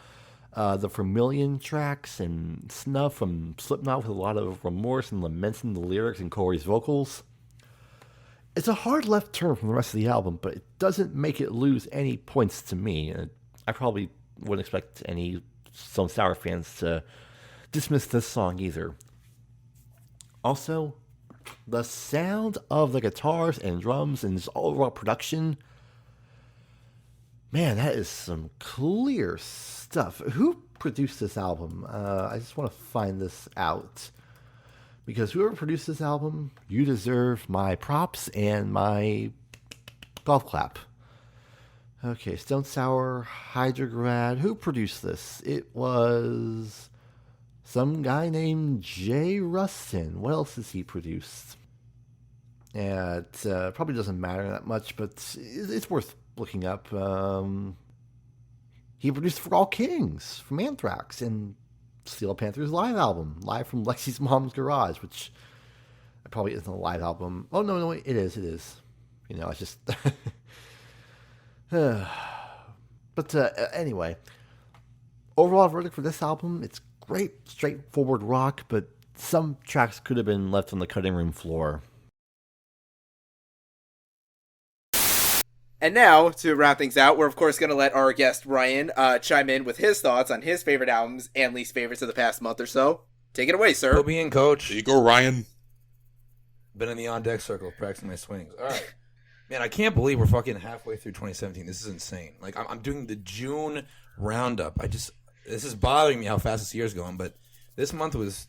the Vermilion tracks and Snuff from Slipknot, with a lot of remorse and laments in the lyrics and Corey's vocals. It's a hard left turn from the rest of the album, but it doesn't make it lose any points to me. And I probably wouldn't expect any Stone Sour fans to dismiss this song either. Also, the sound of the guitars and drums and this overall production, man, that is some clear stuff. Who produced this album? I just want to find this out, because whoever produced this album, you deserve my props and my golf clap. Okay, Stone Sour, Hydrograd. Who produced this? It was some guy named Jay Rustin. What else has he produced? Yeah, it probably doesn't matter that much, but it's worth looking up. He produced For All Kings from Anthrax and Steel Panther's live album, live from Lexi's mom's garage, which probably isn't a live album. Oh, no, it is. You know, it's just... But anyway, overall verdict for this album, it's great, straightforward rock, but some tracks could have been left on the cutting room floor. And now, to round things out, we're of course going to let our guest Ryan chime in with his thoughts on his favorite albums and least favorites of the past month or so. Take it away, sir. Put me in, coach. There you go, Ryan. Been in the on-deck circle practicing my swings. All right. Man, I can't believe we're fucking halfway through 2017. This is insane. Like, I'm doing the June roundup. This is bothering me how fast this year's going, but this month was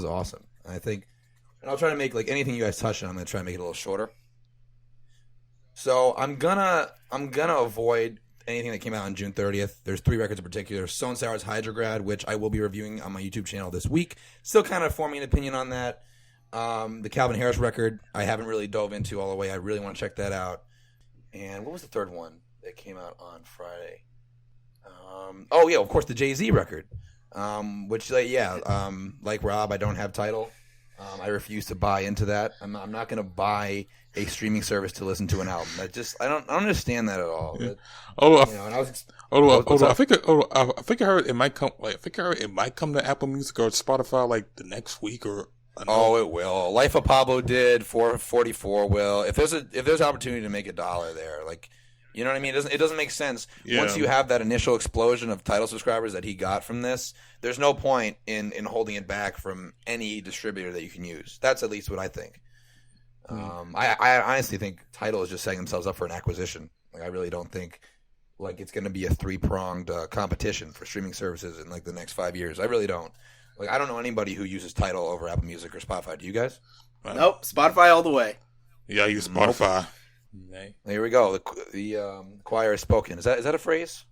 awesome. And I think, and I'll try to make, like, anything you guys touch on, I'm going to try to make it a little shorter. So I'm gonna avoid anything that came out on June 30th. There's 3 records in particular. Stone Sour's Hydrograd, which I will be reviewing on my YouTube channel this week. Still kind of forming an opinion on that. The Calvin Harris record, I haven't really dove into all the way. I really want to check that out. And what was the third one that came out on Friday? Of course, the Jay-Z record. Which, like Rob, I don't have Tidal. I refuse to buy into that. I'm not going to buy a streaming service to listen to an album. I don't understand that at all. Yeah. I think I heard it might come. Like, I think I heard it might come to Apple Music or Spotify like the next week or. Oh, it will. Life of Pablo did. 444 will. If there's an opportunity to make $1 there, like, you know what I mean? It doesn't make sense. Yeah. Once you have that initial explosion of Tidal subscribers that he got from this, there's no point in holding it back from any distributor that you can use. That's at least what I think. I honestly think Tidal is just setting themselves up for an acquisition. Like, I really don't think like it's going to be a 3-pronged competition for streaming services in like the next 5 years. I really don't. Like, I don't know anybody who uses Tidal over Apple Music or Spotify. Do you guys? Nope, Spotify all the way. Yeah, I use Spotify. There we go. The choir has spoken. Is that a phrase?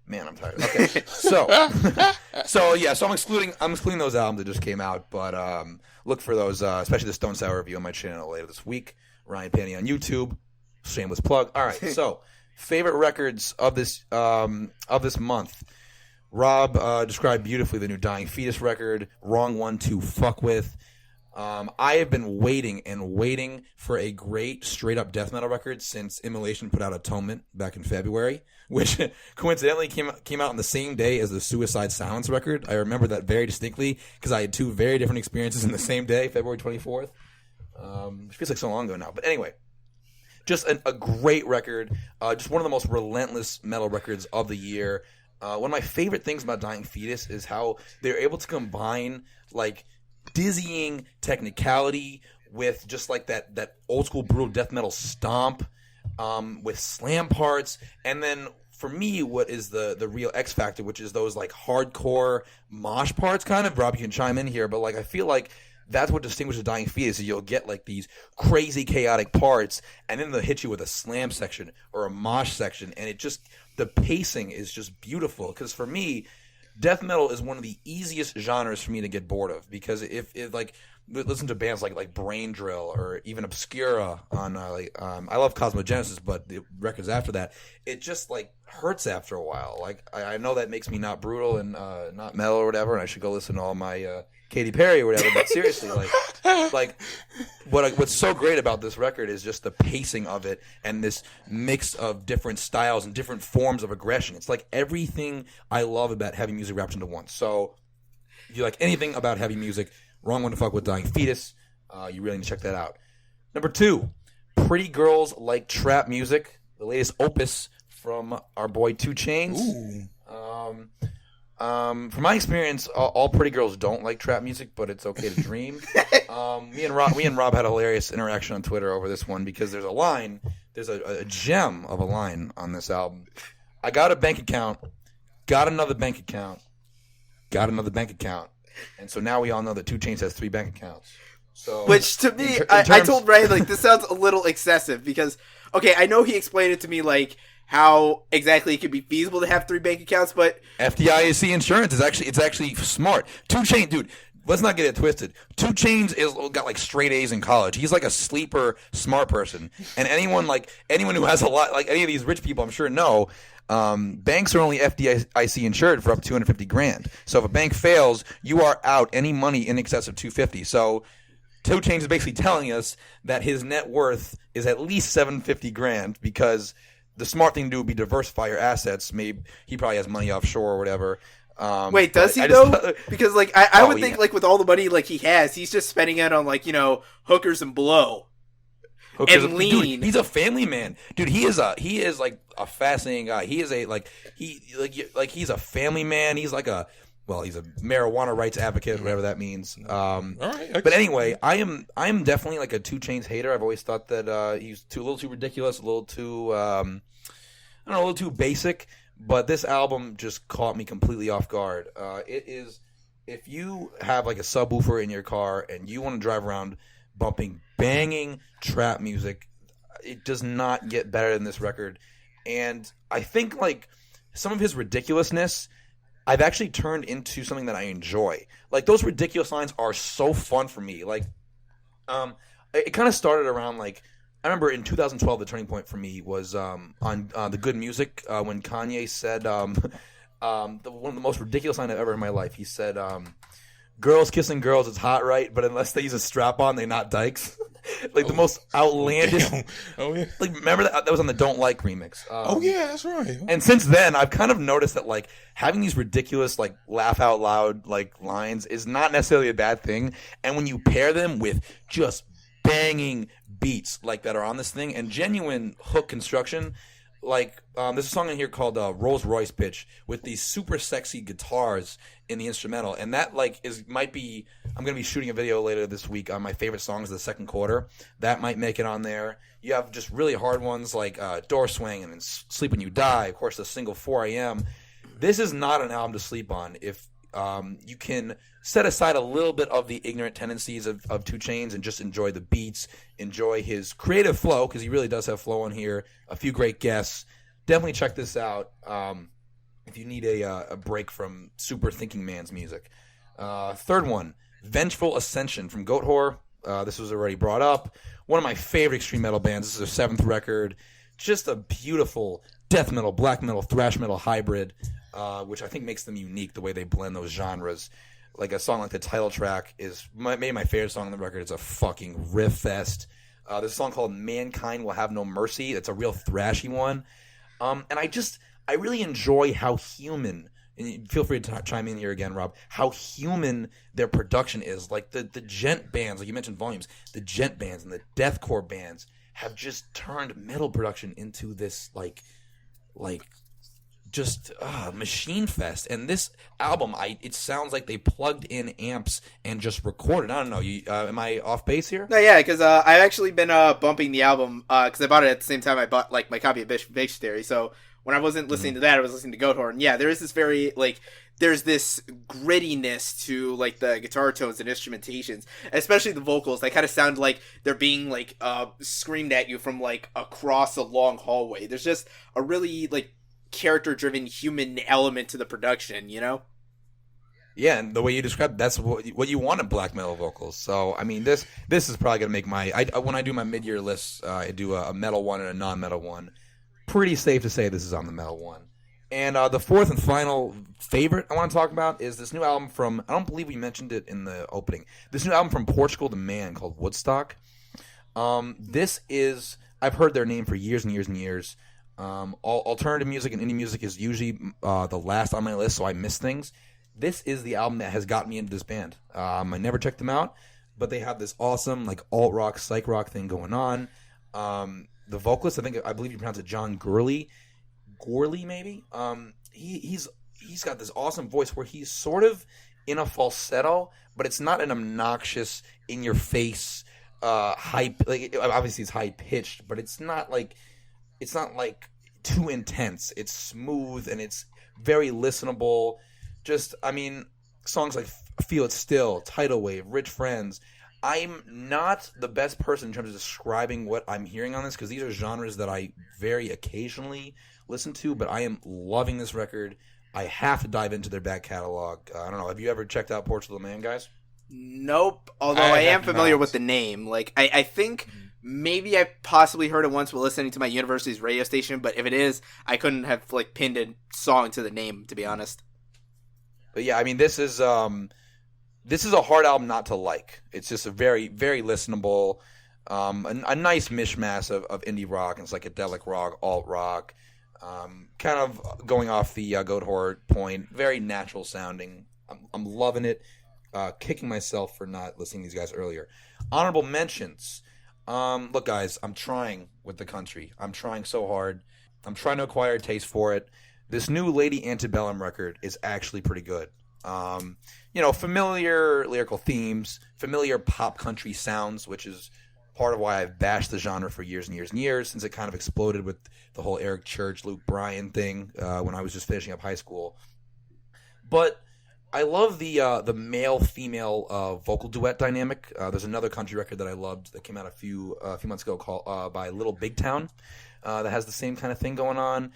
Man, I'm tired. Okay, so I'm excluding those albums that just came out, but look for those, especially the Stone Sour review on my channel later this week. Ryan Panny on YouTube. Shameless plug. All right, so favorite records of this month. Rob described beautifully the new Dying Fetus record, Wrong One to Fuck With. I have been waiting for a great straight-up death metal record since Immolation put out Atonement back in February, which coincidentally came out on the same day as the Suicide Silence record. I remember that very distinctly because I had 2 very different experiences in the same day, February 24th. It feels like so long ago now. But anyway, just a great record. Just one of the most relentless metal records of the year. One of my favorite things about Dying Fetus is how they're able to combine like dizzying technicality with just like that old school brutal death metal stomp with slam parts, and then for me what is the real X factor, which is those like hardcore mosh parts kind of. Rob, you can chime in here, but like I feel like that's what distinguishes Dying Fetus is you'll get like these crazy chaotic parts and then they'll hit you with a slam section or a mosh section, and the pacing is just beautiful. Because for me, death metal is one of the easiest genres for me to get bored of, because if like listen to bands like Brain Drill or even Obscura on I love Cosmogenesis, but the records after that, it just like hurts after a while. Like I know that makes me not brutal and not metal or whatever, and I should go listen to all my Katy Perry or whatever. But seriously, like what's so great about this record is just the pacing of it and this mix of different styles and different forms of aggression. It's like everything I love about heavy music wrapped into one. So if you like anything about heavy music, Wrong One to Fuck With, Dying Fetus, you really need to check that out. Number 2, Pretty Girls Like Trap Music, the latest opus from our boy 2 Chainz. Ooh. From my experience, all pretty girls don't like trap music, but it's okay to dream. Me and Rob had a hilarious interaction on Twitter over this one because there's a gem of a line on this album. I got a bank account, got another bank account, got another bank account, and so now we all know that 2 Chainz has 3 bank accounts. So, which to me, I told Ryan like this sounds a little excessive because okay, I know he explained it to me like how exactly it could be feasible to have 3 bank accounts, but FDIC insurance is actually smart. 2 Chainz, dude. Let's not get it twisted. 2 Chainz got like straight A's in college. He's like a sleeper smart person, and anyone who has a lot, like any of these rich people, I'm sure know. Banks are only FDIC insured for up to $250,000. So if a bank fails, you are out any money in excess of $250,000. So 2 Chainz is basically telling us that his net worth is at least $750,000 because the smart thing to do would be diversify your assets. Maybe he probably has money offshore or whatever. Wait, does he though? Because like I would think like with all the money like he has, he's just spending it on like hookers and blow. And lean. Dude, he's a family man, dude. He is like a fascinating guy. He is he's a family man. He's like he's a marijuana rights advocate, whatever that means. All right, but anyway, I am definitely like a 2 Chainz hater. I've always thought that he's a little too ridiculous, a little too a little too basic. But this album just caught me completely off guard. It is, if you have like a subwoofer in your car and you want to drive around bumping banging trap music, it does not get better than this record. And I think like some of his ridiculousness, I've actually turned into something that I enjoy. Like those ridiculous lines are so fun for me. Like, it kind of started around like I remember in 2012 the turning point for me was on the Good Music when Kanye said one of the most ridiculous lines I've ever heard in my life. He said, "Girls kissing girls, it's hot, right? But unless they use a strap on, they're not dykes." Like the most outlandish. Oh yeah. Like remember that was on the Don't Like remix. Oh yeah, that's right. And since then, I've kind of noticed that like having these ridiculous like laugh out loud like lines is not necessarily a bad thing. And when you pair them with just banging beats like that are on this thing and genuine hook construction, like there's a song in here called Rolls Royce Bitch with these super sexy guitars in the instrumental, and that like I'm gonna be shooting a video later this week on my favorite songs of the second quarter. That might make it on there. You have just really hard ones like Door Swing and Sleep When You Die, of course the single 4 a.m. This is not an album to sleep on if you can set aside a little bit of the ignorant tendencies of 2 Chainz and just enjoy the beats, enjoy his creative flow, because he really does have flow on here, a few great guests. Definitely check this out if you need a break from super thinking man's music. Third one, Vengeful Ascension from Goatwhore. This was already brought up. One of my favorite extreme metal bands. This is their 7th record. Just a beautiful death metal, black metal, thrash metal hybrid, which I think makes them unique, the way they blend those genres. Like a song like the title track is maybe my favorite song on the record. It's a fucking riff fest. There's a song called Mankind Will Have No Mercy. It's a real thrashy one. And I really enjoy how human, and feel free to chime in here again, Rob, how human their production is. Like the gent bands, like you mentioned Volumes, the gent bands and the deathcore bands have just turned metal production into this like just machine fest. And this album, it sounds like they plugged in amps and just recorded. I don't know. Am I off base here? No, yeah, because I've actually been bumping the album because I bought it at the same time I bought like my copy of Bitch Theory. So when I wasn't listening to that, I was listening to Goatwhore. And yeah, there is this very like there's this grittiness to like the guitar tones and instrumentations, especially the vocals. They kind of sound like they're being like screamed at you from like across a long hallway. There's just a really like character-driven human element to the production, you know? Yeah, and the way you described, that's what you want in black metal vocals. So, I mean, this is probably going to make when I do my mid-year lists, I do a metal one and a non-metal one. Pretty safe to say this is on the metal one. And the fourth and final favorite I want to talk about is this new album from, I don't believe we mentioned it in the opening, this new album from Portugal The Man called Woodstock. This is, I've heard their name for years and years and years. Alternative music and indie music is usually the last on my list, so I miss things. This is the album that has got me into this band. I never checked them out, but they have this awesome like alt rock, psych rock thing going on. The vocalist, I believe you pronounce it John Gorley maybe. He's got this awesome voice where he's sort of in a falsetto, but it's not an obnoxious, in your face, high. Like obviously it's high pitched, but it's not like too intense. It's smooth and it's very listenable. Just, I mean, songs like Feel It Still, Tidal Wave, Rich Friends. I'm not the best person in terms of describing what I'm hearing on this because these are genres that I very occasionally listen to, but I am loving this record. I have to dive into their back catalog. I don't know. Have you ever checked out Portugal The Man, guys? Nope. Although I am familiar with the name. Like, I think maybe I possibly heard it once while listening to my university's radio station, but if it is, I couldn't have like pinned a song to the name, to be honest. But yeah, I mean, this is a hard album not to like. It's just a very, very listenable, a nice mishmash of indie rock and psychedelic rock, alt rock, kind of going off the Goatwhore point. Very natural sounding. I'm loving it. Kicking myself for not listening to these guys earlier. Honorable mentions. Look, guys, I'm trying with the country. I'm trying so hard. I'm trying to acquire a taste for it. This new Lady Antebellum record is actually pretty good. Familiar lyrical themes, familiar pop country sounds, which is part of why I've bashed the genre for years and years and years, since it kind of exploded with the whole Eric Church, Luke Bryan thing when I was just finishing up high school. But I love the male female vocal duet dynamic. There's another country record that I loved that came out a few months ago called by Little Big Town that has the same kind of thing going on.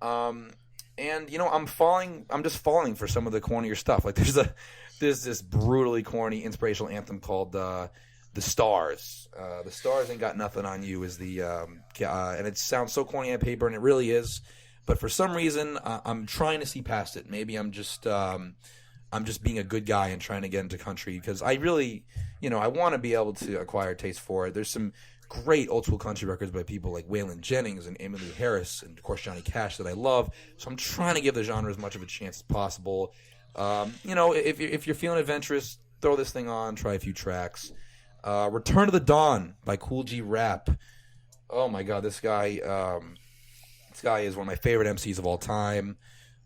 And I'm just falling for some of the cornier stuff. Like there's this brutally corny inspirational anthem called The Stars. The Stars Ain't Got Nothing on You is the and it sounds so corny on paper, and it really is. But for some reason, I'm trying to see past it. Maybe I'm just being a good guy and trying to get into country because I really, I want to be able to acquire taste for it. There's some great old school country records by people like Waylon Jennings and Emmylou Harris and of course Johnny Cash that I love. So I'm trying to give the genre as much of a chance as possible. If you're feeling adventurous, throw this thing on, try a few tracks. Return to the Dawn by Cool G Rap. Oh my God, this guy is one of my favorite MCs of all time.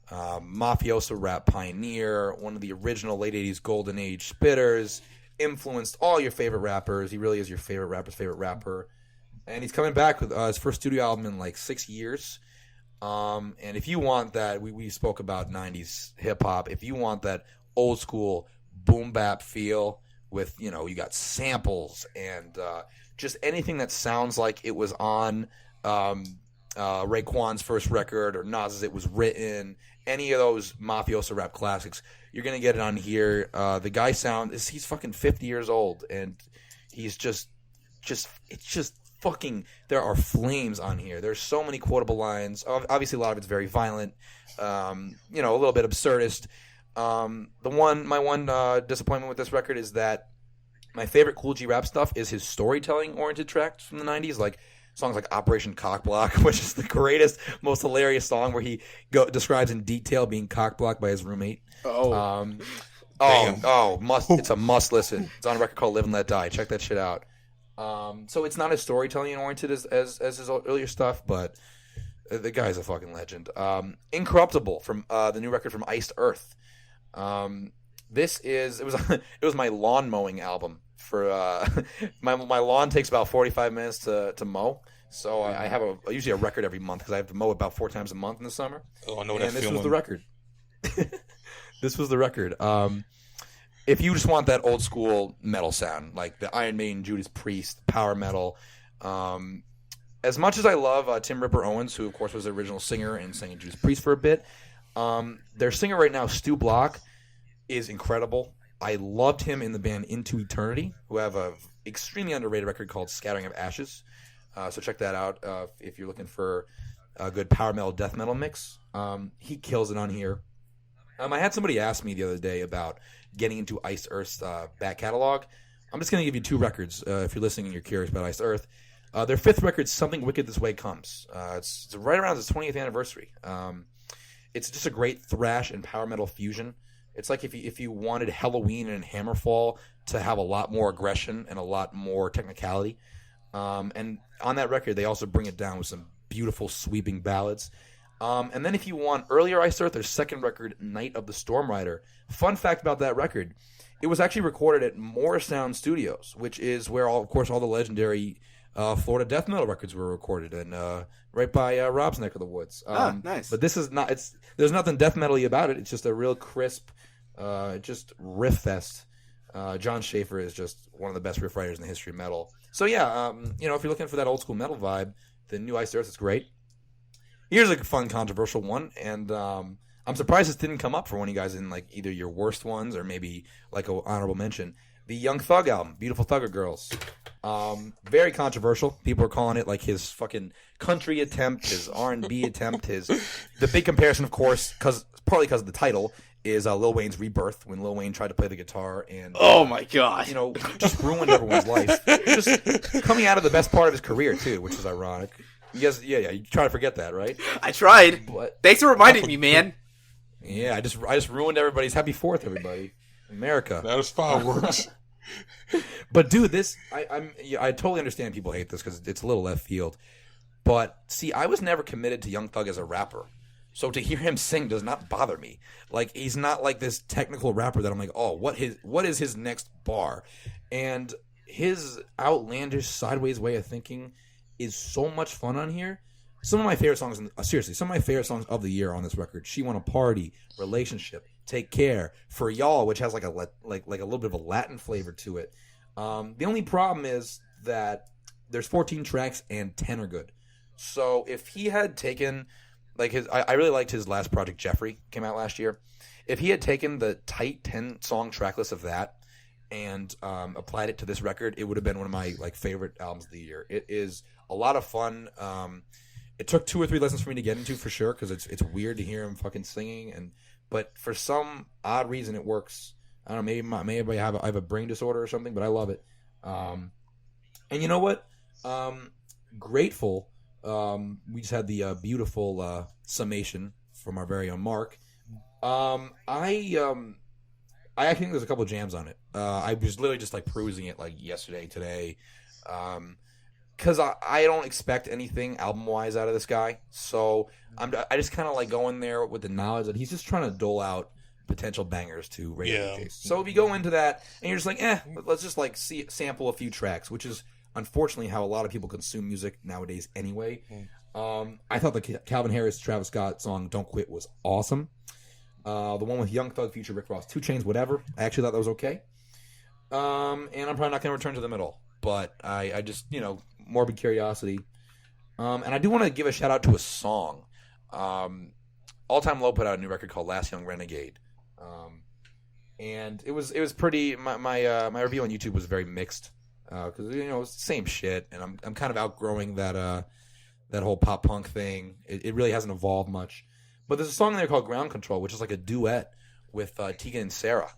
Mafioso rap pioneer, one of the original late 80s golden age spitters, influenced all your favorite rappers. He really is your favorite rapper's favorite rapper. And he's coming back with his first studio album in like 6 years. And if you want that, we spoke about 90s hip-hop. If you want that old school boom bap feel with, you got samples and just anything that sounds like it was on Raekwon's first record or Nas's It Was Written, any of those mafioso rap classics, you're going to get it on here. The guy he's fucking 50 years old, and he's it's just fucking, there are flames on here. There's so many quotable lines. Obviously, a lot of it's very violent, a little bit absurdist. My one disappointment with this record is that my favorite Cool G Rap stuff is his storytelling-oriented tracks from the 90s, like songs like Operation Cockblock, which is the greatest, most hilarious song where he describes in detail being cockblocked by his roommate. It's a must listen. It's on a record called Live and Let Die. Check that shit out. So it's not as storytelling-oriented as his earlier stuff, but the guy's a fucking legend. Incorruptible from the new record from Iced Earth. It was my lawn mowing album. For my lawn takes about 45 minutes to mow, so I have usually a record every month because I have to mow about 4 times a month in the summer. Oh, I know that feeling. This was the record. This was the record. If you just want that old school metal sound, like the Iron Maiden, Judas Priest, power metal, as much as I love Tim Ripper Owens, who of course was the original singer and sang in Judas Priest for a bit, their singer right now, Stu Block, is incredible. I loved him in the band Into Eternity, who have a extremely underrated record called Scattering of Ashes. So check that out if you're looking for a good power metal, death metal mix. He kills it on here. I had somebody ask me the other day about getting into Iced Earth's back catalog. I'm just going to give you 2 records if you're listening and you're curious about Iced Earth. Their 5th record, Something Wicked This Way Comes. It's right around its 20th anniversary. It's just a great thrash and power metal fusion. It's like if you wanted Halloween and Hammerfall to have a lot more aggression and a lot more technicality. And on that record, they also bring it down with some beautiful sweeping ballads. And then if you want earlier Iced Earth, their second record, Night of the Storm Rider. Fun fact about that record, it was actually recorded at Morrisound Studios, which is where, all the legendary Florida death metal records were recorded, and right by Rob's neck of the woods. Nice. But this is not. There's nothing death metal-y about it. It's just a real crisp, just riff fest. John Schaefer is just one of the best riff writers in the history of metal. So yeah, if you're looking for that old school metal vibe, the new Iced Earth is great. Here's a fun, controversial one, and I'm surprised this didn't come up for one of you guys in like either your worst ones or maybe like an honorable mention. The Young Thug album, Beautiful Thugger Girls. Very controversial. People are calling it like his fucking country attempt, his R&B attempt, the big comparison, of course, partly because of the title, is Lil Wayne's Rebirth, when Lil Wayne tried to play the guitar and oh my god, just ruined everyone's life. Just coming out of the best part of his career too, which is ironic. You guys, yeah, you try to forget that, right? I tried. But thanks for reminding me, man. Yeah, I just ruined everybody's Happy 4th, everybody. America. That was fireworks. But dude, I totally understand people hate this because it's a little left field. But see, I was never committed to Young Thug as a rapper, so to hear him sing does not bother me. Like, he's not like this technical rapper that I'm like, oh, what is his next bar? And his outlandish, sideways way of thinking is so much fun on here. Some of my favorite songs, seriously, some of my favorite songs of the year on this record: She Wanna Party, Relationship, Take Care, For Y'all, which has like a little bit of a Latin flavor to it. The only problem is that there's 14 tracks and 10 are good. So if he had taken like I really liked his last project, Jeffrey, came out last year. If he had taken the tight 10-song track list of that and applied it to this record, it would have been one of my like favorite albums of the year. It is a lot of fun. It took 2 or 3 lessons for me to get into for sure, because it's weird to hear him fucking singing, but for some odd reason it works. I don't know, maybe I have a brain disorder or something, but I love it. And you know what? Grateful. We just had the beautiful summation from our very own Mark. I actually think there's a couple of jams on it. I was literally just like perusing it like yesterday, today, because I don't expect anything album wise out of this guy. So I just kind of like go in there with the knowledge that he's just trying to dole out potential bangers to radio DJs. So if you go into that and you're just like, let's just like sample a few tracks, which is unfortunately how a lot of people consume music nowadays anyway. I thought the Calvin Harris Travis Scott song "Don't Quit" was awesome. The one with Young Thug feature Rick Ross, 2 Chainz, whatever. I actually thought that was okay. And I'm probably not going to return to them at all. But I just, morbid curiosity. And I do want to give a shout out to a song. All Time Low put out a new record called Last Young Renegade. And it was pretty. My review on YouTube was very mixed because it's the same shit, and I'm kind of outgrowing that whole pop punk thing. It really hasn't evolved much. But there's a song in there called Ground Control, which is like a duet with Tegan and Sarah,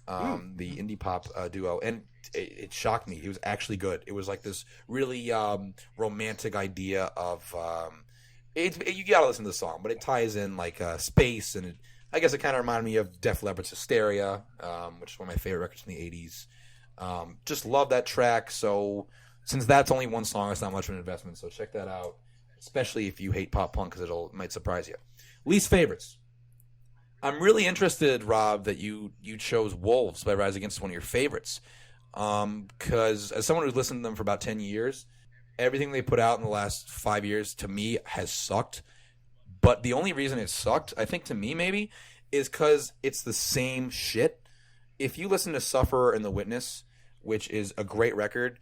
the indie pop duo. And it shocked me. It was actually good. It was like this really romantic idea of you got to listen to the song, but it ties in like space. And I guess it kind of reminded me of Def Leppard's Hysteria, which is one of my favorite records from the 80s. Just love that track. So since that's only one song, it's not much of an investment. So check that out, especially if you hate pop punk, because it might surprise you. Least favorites. I'm really interested, Rob, that you chose Wolves by Rise Against, one of your favorites. Because as someone who's listened to them for about 10 years, everything they put out in the last 5 years, to me, has sucked. But the only reason it sucked, I think to me maybe, is because it's the same shit. If you listen to Sufferer and The Witness, which is a great record,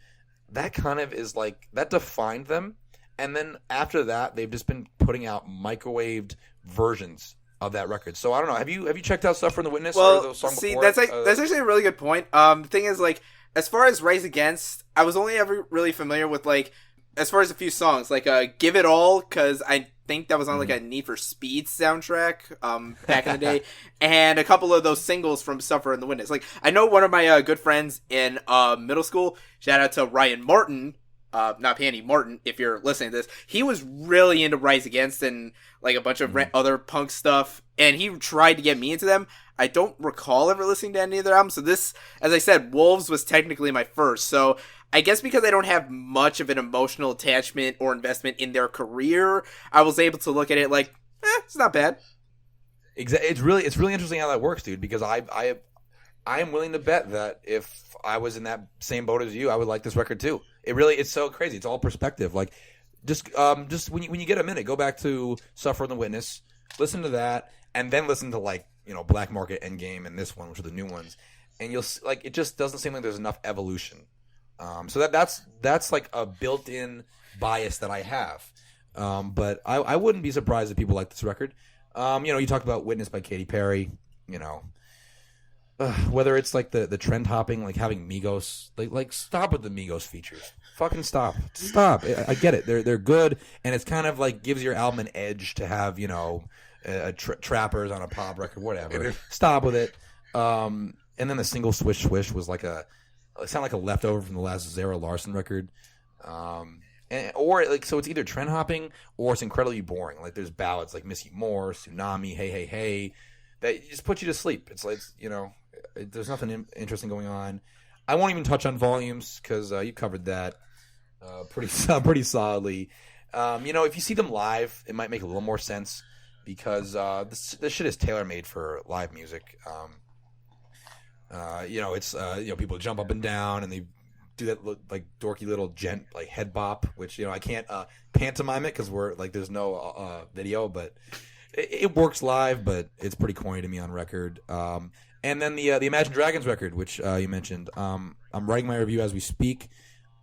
that kind of is like, that defined them. And then after that, they've just been putting out microwaved versions of that record. So I don't know. Have you checked out Suffer and The Witness? Well, or the song see, before? that's actually a really good point. The thing is, like, as far as Rise Against, I was only ever really familiar with, like, as far as a few songs, like Give It All, because I think that was on like a Need for Speed soundtrack back in the day, and a couple of those singles from Suffer and The Witness. Like, I know one of my good friends in middle school, shout out to Ryan Martin, not Panny, Martin, if you're listening to this, he was really into Rise Against and like a bunch of other punk stuff, and he tried to get me into them. I don't recall ever listening to any of their albums, so this, as I said, Wolves was technically my first, so I guess because I don't have much of an emotional attachment or investment in their career, I was able to look at it like, it's not bad. It's really interesting how that works, dude, because I am willing to bet that if I was in that same boat as you, I would like this record too. It's so crazy. It's all perspective. Like, just when you get a minute, go back to Suffer and The Witness, listen to that, and then listen to like, Black Market, Endgame, and this one, which are the new ones, and you'll like, it just doesn't seem like there's enough evolution. So that's like a built-in bias that I have. But I wouldn't be surprised if people like this record. You talked about Witness by Katy Perry, whether it's like the trend hopping, like having Migos, like stop with the Migos features. Fucking stop. I get it. They're good, and it's kind of like gives your album an edge to have, trappers on a pop record, whatever. Stop with it. And then the single Swish Swish was like it sounded like a leftover from the last Zara Larsson record. So it's either trend hopping or it's incredibly boring. Like there's ballads like Miss You More, Tsunami, Hey Hey Hey, that just put you to sleep. It's like, there's nothing interesting going on. I won't even touch on Volumes because you covered that pretty solidly. If you see them live, it might make a little more sense because this shit is tailor-made for live music. It's people jump up and down and they do that like dorky little like head bop, which I can't pantomime it because we're like there's no video, but it works live, but it's pretty corny to me on record. And then the Imagine Dragons record, which you mentioned. I'm writing my review as we speak.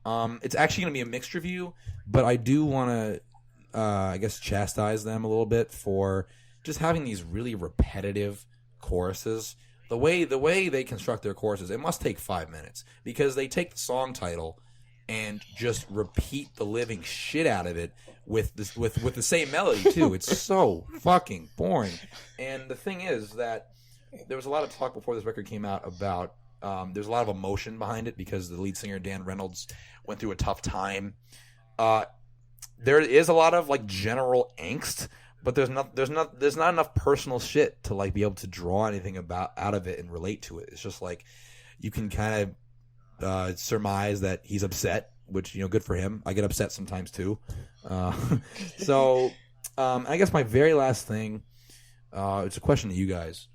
It's actually going to be a mixed review, but I do want to, I guess, chastise them a little bit for just having these really repetitive choruses. The way they construct their choruses, it must take 5 minutes because they take the song title and just repeat the living shit out of it with the same melody too. It's so fucking boring. And the thing is that there was a lot of talk before this record came out about there's a lot of emotion behind it because the lead singer Dan Reynolds went through a tough time. There is a lot of like general angst, but there's not enough personal shit to like be able to draw anything out of it and relate to it. It's just like you can kind of surmise that he's upset, which, you know, good for him. I get upset sometimes too. So I guess my very last thing, it's a question to you guys.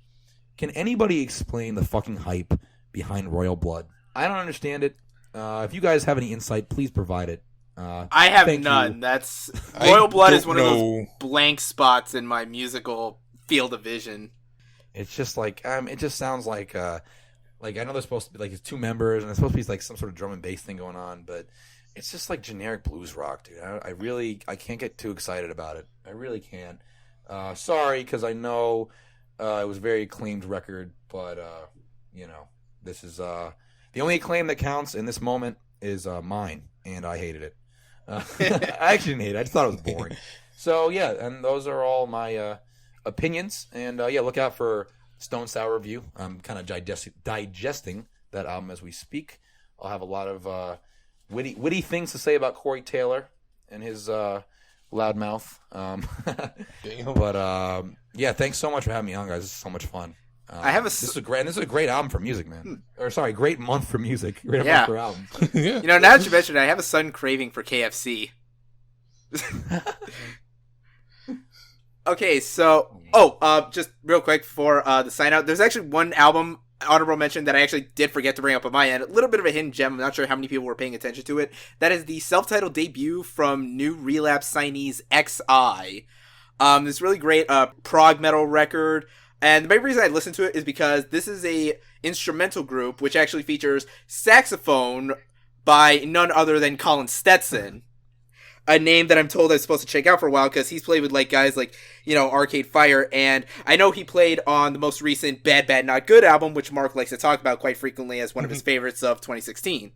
Can anybody explain the fucking hype behind Royal Blood? I don't understand it. If you guys have any insight, please provide it. I have none. That's Royal Blood is one of those blank spots in my musical field of vision. It's just like it just sounds like I know there's supposed to be like it's 2 members and it's supposed to be like some sort of drum and bass thing going on, but it's just like generic blues rock, dude. I can't get too excited about it. I really can't. Sorry, because I know it was a very acclaimed record, but you know, this is the only acclaim that counts in this moment is mine, and I hated it. I actually didn't hate it. I just thought it was boring. So yeah, and those are all my opinions. And yeah, look out for Stone Sour review. I'm kind of digesting that album as we speak. I'll have a lot of witty things to say about Corey Taylor and his loudmouth. But yeah, thanks so much for having me on, guys. This is so much fun. This is a great album for music, man. Or sorry, great month for music. Great month for albums. Yeah. You know, now that you mentioned it, I have a sudden craving for KFC. Okay, so just real quick for the sign out. There's actually one album honorable mention that I actually did forget to bring up on my end. A little bit of a hidden gem. I'm not sure how many people were paying attention to it. That is the self-titled debut from new Relapse signees XI. This really great prog metal record. And the main reason I listened to it is because this is a instrumental group which actually features saxophone by none other than Colin Stetson. A name that I'm told I'm supposed to check out for a while because he's played with like guys like, you know, Arcade Fire, and I know he played on the most recent Bad Bad Not Good album, which Mark likes to talk about quite frequently as one of his favorites of 2016.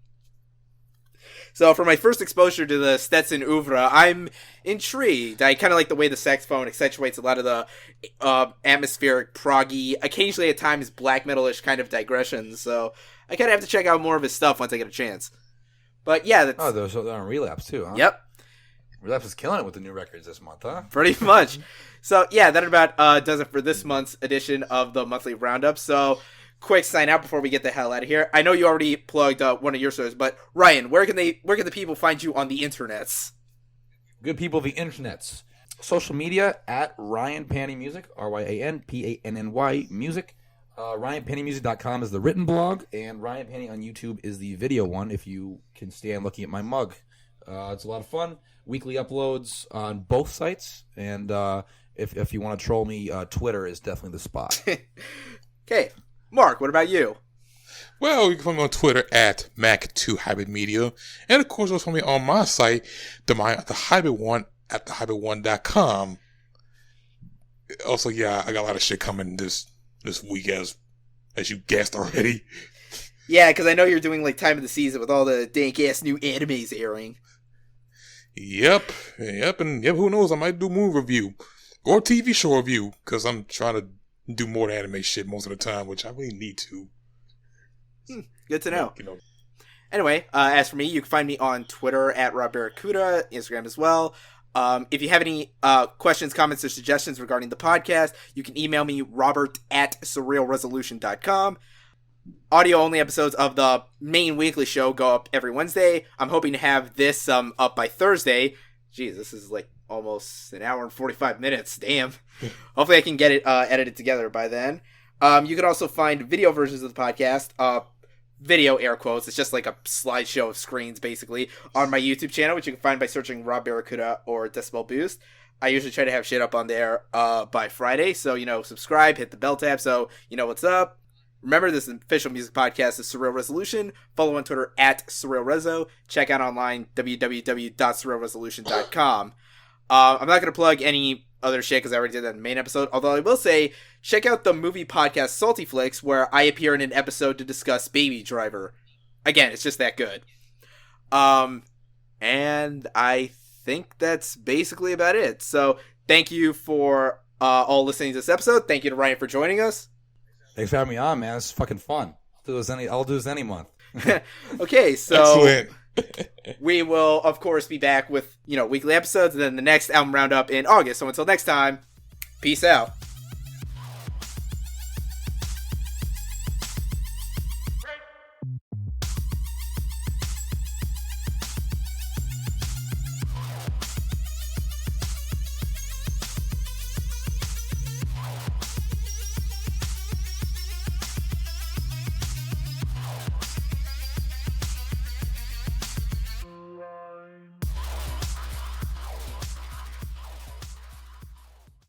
So for my first exposure to the Stetson oeuvre, I'm intrigued. I kind of like the way the saxophone accentuates a lot of the atmospheric, proggy, occasionally at times black metal-ish kind of digressions. So I kind of have to check out more of his stuff once I get a chance. But yeah, that's... Oh, they're on Relapse too, huh? Yep. Relapse is killing it with the new records this month, huh? Pretty much. So yeah, that about does it for this month's edition of the monthly roundup. So quick sign out before we get the hell out of here. I know you already plugged one of your shows, but Ryan, where can the people find you on the internets? Good people of the internets. Social media at Ryan Panny Music, RyanPanny Music. RyanPannyMusic.com is the written blog, and Ryan Panny on YouTube is the video one, if you can stand looking at my mug. It's a lot of fun. Weekly uploads on both sites, and if you want to troll me, Twitter is definitely the spot. Okay. Mark, what about you? Well, you can find me on Twitter at Mac2HybridMedia. And of course, also find me on my site, the Hybrid One at thehybrid1.com. Also, yeah, I got a lot of shit coming this week as you guessed already. Yeah, because I know you're doing like time of the season with all the dank ass new animes airing. Yep, and who knows? I might do a movie review or TV show review because I'm trying to do more anime shit most of the time, which I really need to. Good to know. Anyway, as for me, you can find me on Twitter at Rob Barracuda, Instagram as well. If you have any questions, comments, or suggestions regarding the podcast, you can email me, robert@surrealresolution.com. Audio-only episodes of the main weekly show go up every Wednesday. I'm hoping to have this up by Thursday. Jeez, this is like almost an hour and 45 minutes. Damn. Hopefully I can get it edited together by then. You can also find video versions of the podcast, video air quotes, it's just like a slideshow of screens basically, on my YouTube channel, which you can find by searching Rob Barracuda or Decibel Boost. I usually try to have shit up on there by Friday. So, subscribe, hit the bell tab so you know what's up. Remember, this is an official music podcast of Surreal Resolution. Follow on Twitter at Surreal Rezo. Check out online www.surrealresolution.com. I'm not going to plug any other shit because I already did that in the main episode. Although I will say, check out the movie podcast Salty Flicks, where I appear in an episode to discuss Baby Driver. Again, it's just that good. And I think that's basically about it. So thank you for all listening to this episode. Thank you to Ryan for joining us. Thanks for having me on, man. It's fucking fun. I'll do this any month. Okay, so Excellent. we will, of course, be back with, weekly episodes and then the next album roundup in August. So until next time, peace out.